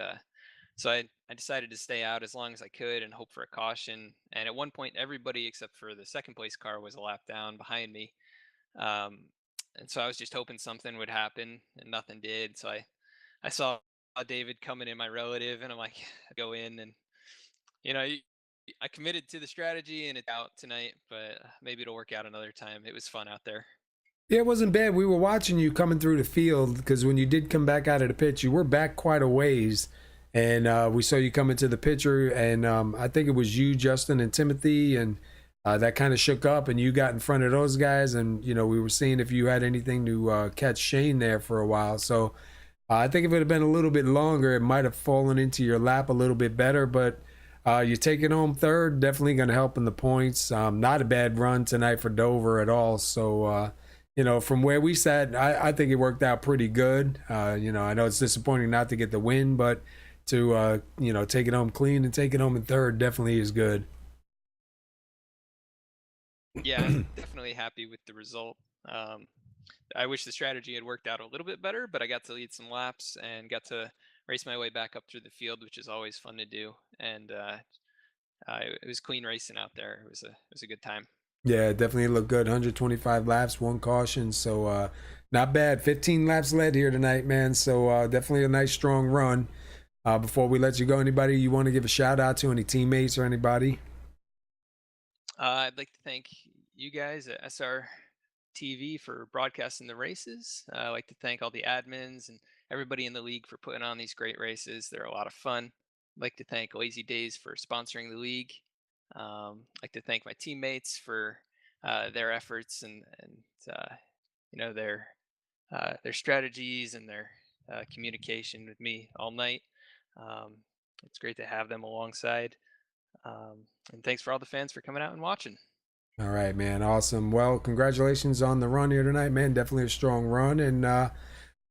So I decided to stay out as long as I could and hope for a caution. And at one point, everybody except for the second place car was a lap down behind me. Um, and so I was just hoping something would happen, and nothing did. So I saw David coming in, my relative, and I'm like, go in, and you know, I committed to the strategy, and it's out tonight. But maybe it'll work out another time. It was fun out there. Yeah, it wasn't bad. We were watching you coming through the field because when you did come back out of the pit, you were back quite a ways. And we saw you come into the picture, and I think it was you, Justin, and Timothy, and that kind of shook up, and you got in front of those guys. And, you know, we were seeing if you had anything to catch Shane there for a while. So I think if it had been a little bit longer, it might have fallen into your lap a little bit better. But you taking home third, definitely going to help in the points. Not a bad run tonight for Dover at all. So, you know, from where we sat, I think it worked out pretty good. You know, I know it's disappointing not to get the win, but to, you know, take it home clean and take it home in third definitely is good. Yeah, I'm definitely happy with the result. I wish the strategy had worked out a little bit better, but I got to lead some laps and got to race my way back up through the field, which is always fun to do. And it was clean racing out there. It was a good time. Yeah, definitely looked good. 125 laps, one caution. So not bad. 15 laps led here tonight, man. So definitely a nice, strong run. Before we let you go, anybody you want to give a shout out to, any teammates or anybody? I'd like to thank you guys at SR TV for broadcasting the races. I'd like to thank all the admins and everybody in the league for putting on these great races. They're a lot of fun. I'd like to thank DAYZ for sponsoring the league. I'd like to thank my teammates for their efforts and you know, their strategies and their communication with me all night. Um, it's great to have them alongside. And thanks for all the fans for coming out and watching. All right, man. Awesome. Well, congratulations on the run here tonight, man. Definitely a strong run. And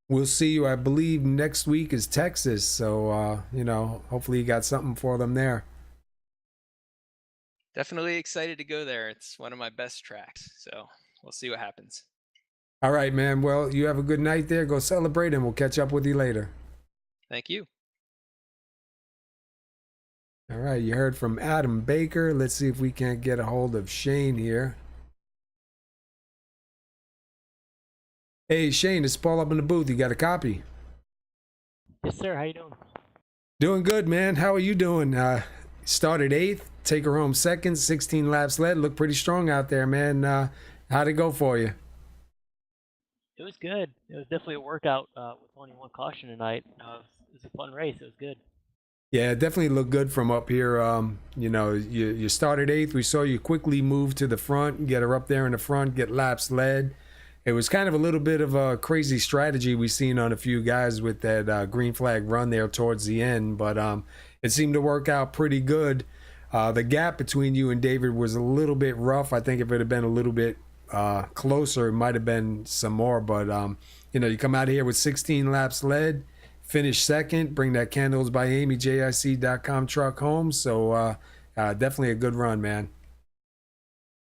we'll see you, I believe, next week is Texas. So, you know, hopefully you got something for them there. Definitely excited to go there. It's one of my best tracks. So we'll see what happens. All right, man. Well, you have a good night there. Go celebrate, and we'll catch up with you later. Thank you. All right, you heard from Adam Baker. Let's see if we can't get a hold of Shane here. Hey, Shane, it's Paul up in the booth. You got a copy? Yes, sir. How you doing? Doing good, man. How are you doing? Started 8th, take her home 2nd, 16 laps led. Look pretty strong out there, man. How'd it go for you? It was good. It was definitely a workout with only one caution tonight. It was a fun race. It was good. Yeah, it definitely looked good from up here. You know, you started 8th. We saw you quickly move to the front, get her up there in the front, get laps led. It was kind of a little bit of a crazy strategy we seen on a few guys with that green flag run there towards the end, but it seemed to work out pretty good. The gap between you and David was a little bit rough. I think if it had been a little bit closer, it might have been some more, but you know, you come out of here with 16 laps led, finish 2nd, bring that Candles by Amy JIC.com truck home. So definitely a good run, man.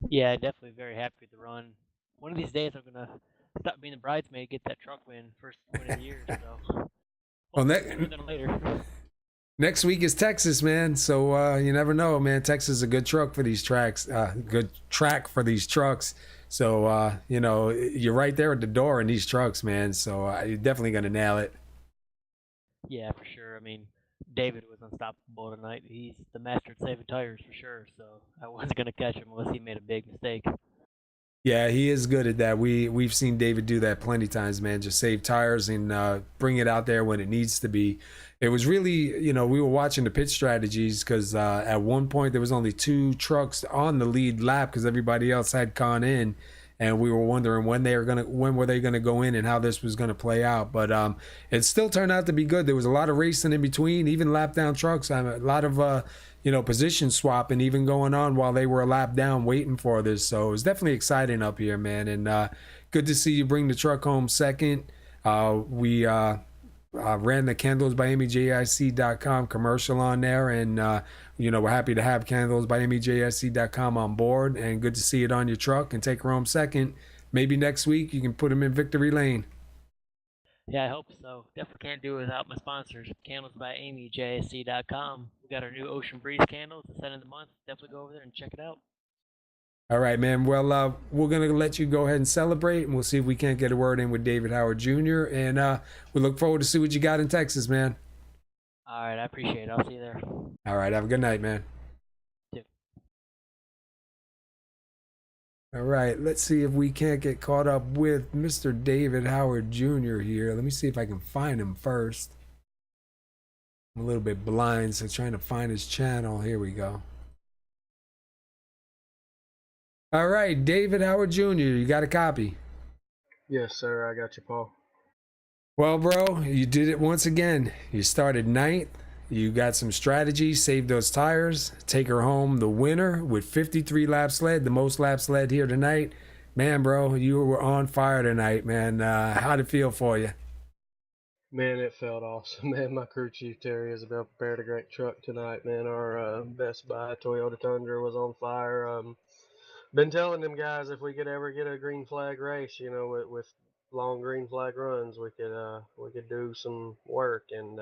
Yeah, definitely very happy with the run. One of these days, I'm gonna stop being the bridesmaid, get that truck win, first win of the year. So, Well, sooner than later. next week is Texas, man. So you never know, man. Texas is a good truck for these tracks, good track for these trucks. So you know, you're right there at the door in these trucks, man. So you're definitely gonna nail it. Yeah, for sure. I mean, David was unstoppable tonight. He's the master at saving tires for sure. So I wasn't gonna catch him unless he made a big mistake. Yeah, he is good at that. We've seen David do that plenty times, man. Just save tires and bring it out there when it needs to be. It was really, you know, we were watching the pit strategies because at one point there was only 2 trucks on the lead lap because everybody else had gone in, and we were wondering when were they gonna go in and how this was gonna play out. But it still turned out to be good. There was a lot of racing in between, even lap down trucks. A lot of you know, position swapping even going on while they were a lap down waiting for this. So it was definitely exciting up here, man. And good to see you bring the truck home 2nd. We ran the Candles by AmyJIC.com commercial on there. And, you know, we're happy to have Candles by AmyJIC.com on board. And good to see it on your truck and take her home 2nd. Maybe next week you can put them in victory lane. Yeah, I hope so. Definitely can't do it without my sponsors. Candles by Amy, JSC.com. We got our new Ocean Breeze candles, the scent of the month. Definitely go over there and check it out. All right, man. Well, we're gonna let you go ahead and celebrate, and we'll see if we can't get a word in with David Howard Jr. And we look forward to see what you got in Texas, man. All right, I appreciate it. I'll see you there. All right, have a good night, man. Too. All right, let's see if we can't get caught up with Mr. David Howard Jr. here. Let me see if I can find him first. I'm a little bit blind, so trying to find his channel. Here we go. All right, David Howard Jr., you got a copy? Yes, sir. I got you, Paul. Well, bro, you did it once again. You started ninth. You got some strategy, saved those tires, take her home the winner with 53 laps led, the most laps led here tonight. Man, bro, you were on fire tonight, man. How'd it feel for you? Man, it felt awesome, man. My crew chief, Terry Isabel, prepared a great truck tonight, man. Our Best Buy Toyota Tundra was on fire. Been telling them guys if we could ever get a green flag race, with long green flag runs, we could do some work, and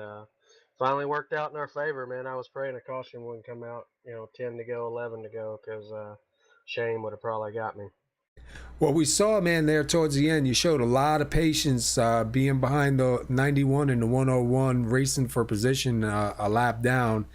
finally worked out in our favor, man. I was praying a caution wouldn't come out, 10 to go, 11 to go, because Shane would have probably got me. What we saw, man, there towards the end, you showed a lot of patience being behind the 91 and the 101, racing for position a lap down.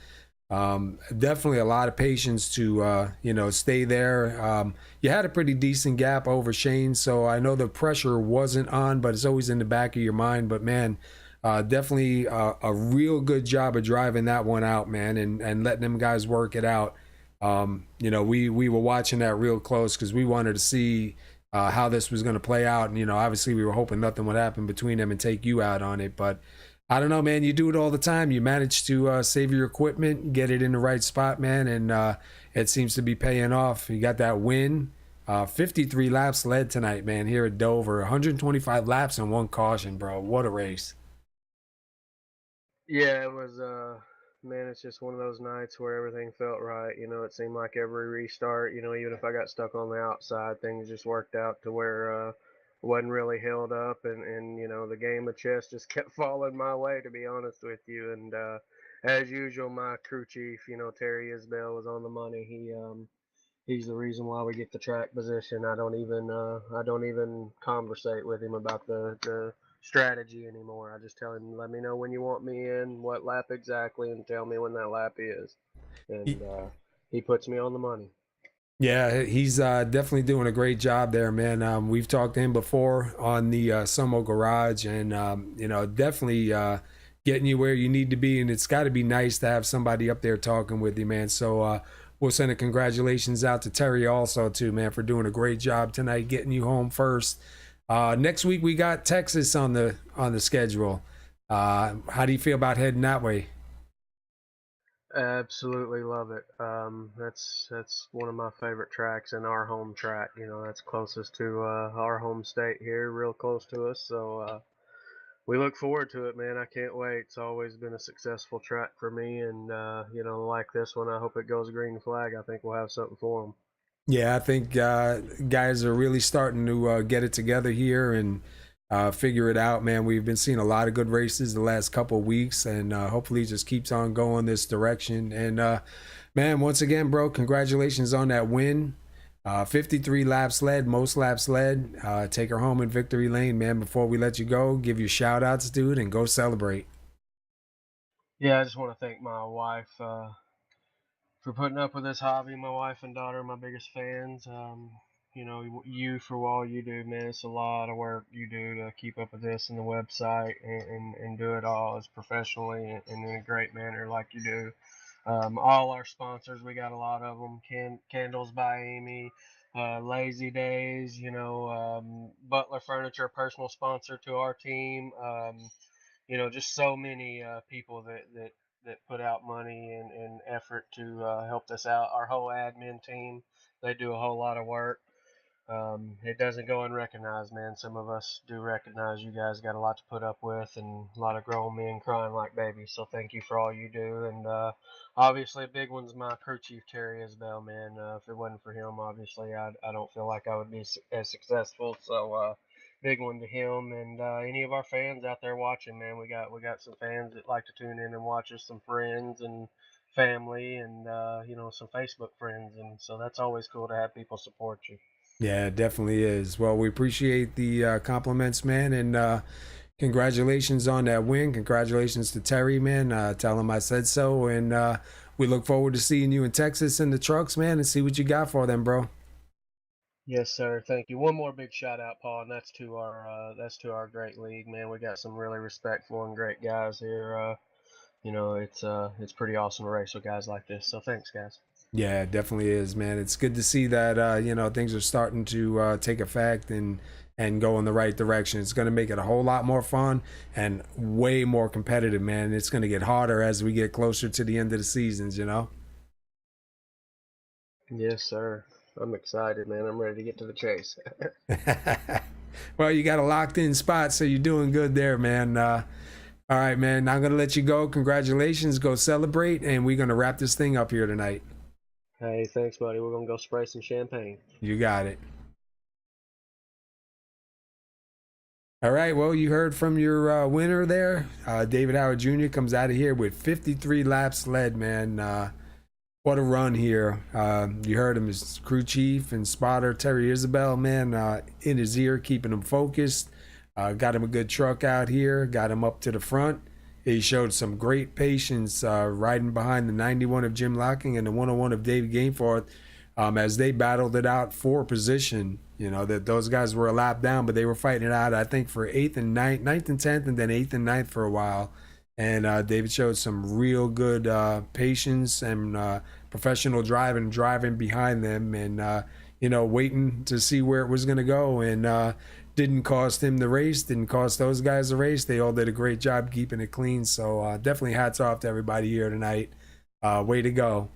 Definitely a lot of patience to stay there. You had a pretty decent gap over Shane, so I know the pressure wasn't on, but it's always in the back of your mind. But man, definitely a real good job of driving that one out, man, and letting them guys work it out. We were watching that real close because we wanted to see how this was going to play out, and obviously we were hoping nothing would happen between them and take you out on it, but I don't know, man. You do it all the time. You manage to save your equipment, get it in the right spot, man, and it seems to be paying off. You got that win. 53 laps led tonight, man, here at Dover. 125 laps and one caution, bro. What a race. Yeah, it was man, it's just one of those nights where everything felt right. It seemed like every restart, even if I got stuck on the outside, things just worked out to where wasn't really held up, and the game of chess just kept falling my way, to be honest with you. And as usual, my crew chief, Terry Isbell, was on the money. He's the reason why we get the track position. I don't even conversate with him about the strategy anymore. I just tell him, let me know when you want me in, what lap exactly, and tell me when that lap is. And he puts me on the money. Yeah, he's definitely doing a great job there, man. We've talked to him before on the Sumo Garage, and definitely getting you where you need to be. And it's got to be nice to have somebody up there talking with you, man. So we'll send a congratulations out to Terry also, too, man, for doing a great job tonight, getting you home first. Next week we got Texas on the schedule. How do you feel about heading that way? Absolutely love it. That's one of my favorite tracks and our home track. That's closest to our home state here, real close to us. So we look forward to it, man. I can't wait. It's always been a successful track for me, and like this one, I hope it goes green flag. I think we'll have something for them. Yeah, I think guys are really starting to get it together here and figure it out, man. We've been seeing a lot of good races the last couple of weeks, and hopefully it just keeps on going this direction. And man, once again, bro, congratulations on that win. 53 laps led, most laps led. Take her home in victory lane, man. Before we let you go, give you shout outs, dude, and go celebrate. Yeah, I just want to thank my wife for putting up with this hobby. My wife and daughter are my biggest fans. You for all you do, man. It's a lot of work you do to keep up with this and the website, and do it all as professionally and in a great manner like you do. All our sponsors, we got a lot of them. Candles by Amy, Lazy Days, Butler Furniture, personal sponsor to our team. Just so many people that put out money and effort to help us out. Our whole admin team, they do a whole lot of work. It doesn't go unrecognized, man. Some of us do recognize you guys got a lot to put up with, and a lot of grown men crying like babies. So thank you for all you do. And obviously, a big one's my crew chief, Terry Isbell, man. If it wasn't for him, obviously, I don't feel like I would be as successful. So big one to him and any of our fans out there watching, man. We got some fans that like to tune in and watch us, some friends and family, and some Facebook friends, and so that's always cool to have people support you. Yeah, it definitely is. Well, we appreciate the compliments, man, and congratulations on that win. Congratulations to Terry, man. Tell him I said so, and we look forward to seeing you in Texas in the trucks, man, and see what you got for them, bro. Yes, sir. Thank you. One more big shout out, Paul, and that's to our great league, man. We got some really respectful and great guys here. It's pretty awesome to race with guys like this. So thanks, guys. Yeah, it definitely is, man. It's good to see that things are starting to take effect and go in the right direction. It's going to make it a whole lot more fun and way more competitive, man. It's going to get harder as we get closer to the end of the seasons, you know. Yes, sir. I'm excited, man. I'm ready to get to the chase. Well, you got a locked in spot, so you're doing good there, man. All right, man. I'm going to let you go. Congratulations. Go celebrate, and we're going to wrap this thing up here tonight. Hey, thanks, buddy. We're gonna go spray some champagne. You got it. All right, well, you heard from your winner there. David Howard Jr. comes out of here with 53 laps led, man. What a run here. You heard him, his crew chief and spotter, Terry Isabel, man, in his ear, keeping him focused. Got him a good truck out here, got him up to the front. He showed some great patience riding behind the 91 of Jim Locking and the 101 of David Gainforth as they battled it out for position. You know, that those guys were a lap down, but they were fighting it out, I think, for 8th and 9th, 9th and 10th, and then 8th and 9th for a while. And David showed some real good patience and professional driving behind them and, waiting to see where it was going to go. And didn't cost him the race, didn't cost those guys the race. They all did a great job keeping it clean. So definitely hats off to everybody here tonight. Way to go.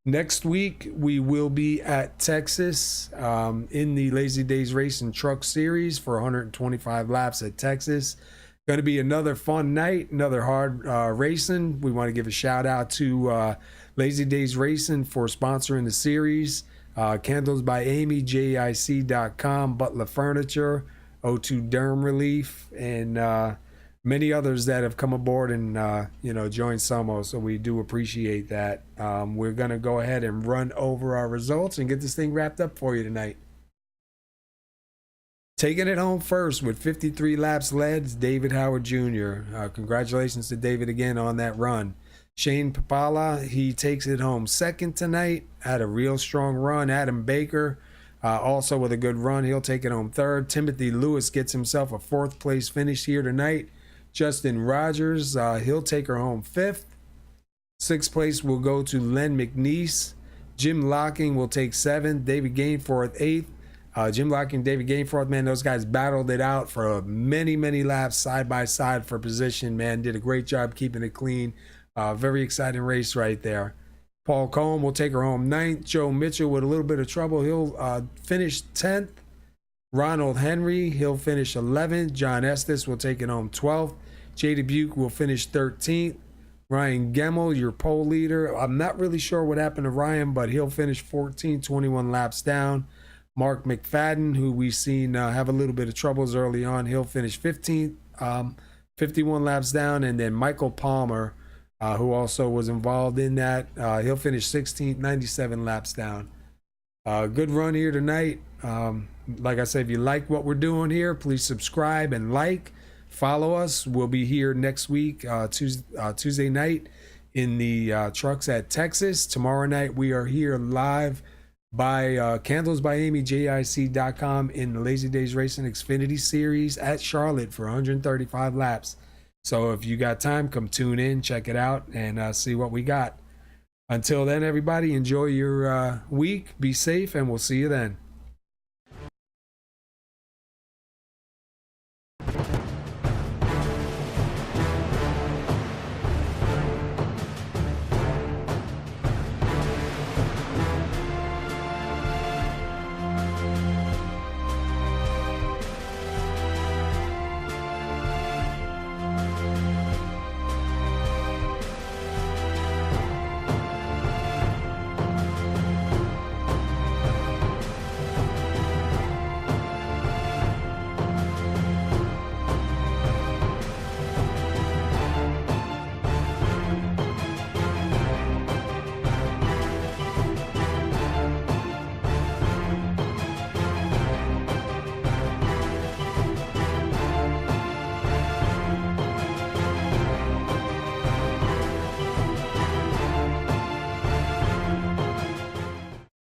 Next week, we will be at Texas in the Lazy Days Racing Truck Series for 125 laps at Texas. Going to be another fun night, another hard racing. We want to give a shout out to Lazy Days Racing for sponsoring the series. Candles by Amy, JIC.com, Butler Furniture, O2 Derm Relief, and many others that have come aboard and joined Samo. So we do appreciate that. We're gonna go ahead and run over our results and get this thing wrapped up for you tonight. Taking it home first with 53 laps led is David Howard Jr. Congratulations to David again on that run. Shane Papala, he takes it home second tonight. Had a real strong run. Adam Baker, also with a good run. He'll take it home third. Timothy Lewis gets himself a fourth place finish here tonight. Justin Rogers, he'll take her home fifth. Sixth place will go to Len McNeese. Jim Locking will take seventh. David Gainforth eighth. Jim Locking and David Gainforth, man, those guys battled it out for many, many laps side by side for position, man. Did a great job keeping it clean. Very exciting race right there. Paul Cohen will take her home ninth. Joe Mitchell with a little bit of trouble. He'll finish 10th. Ronald Henry, he'll finish 11th. John Estes will take it home 12th. Jay Dubuque will finish 13th. Ryan Gemmel, your pole leader. I'm not really sure what happened to Ryan, but he'll finish 14th, 21 laps down. Mark McFadden, who we've seen have a little bit of troubles early on, he'll finish 15th, 51 laps down. And then Michael Palmer, who also was involved in that, he'll finish 16th, 97 laps down. Good run here tonight. Like I said, if you like what we're doing here, please subscribe and like. Follow us. We'll be here next week, Tuesday night in the trucks at Texas. Tomorrow night, we are here live by Candles by Amy, JIC.com in the Lazy Days Racing Xfinity Series at Charlotte for 135 laps. So if you got time, come tune in, check it out, and see what we got. Until then, everybody, enjoy your week. Be safe, and we'll see you then.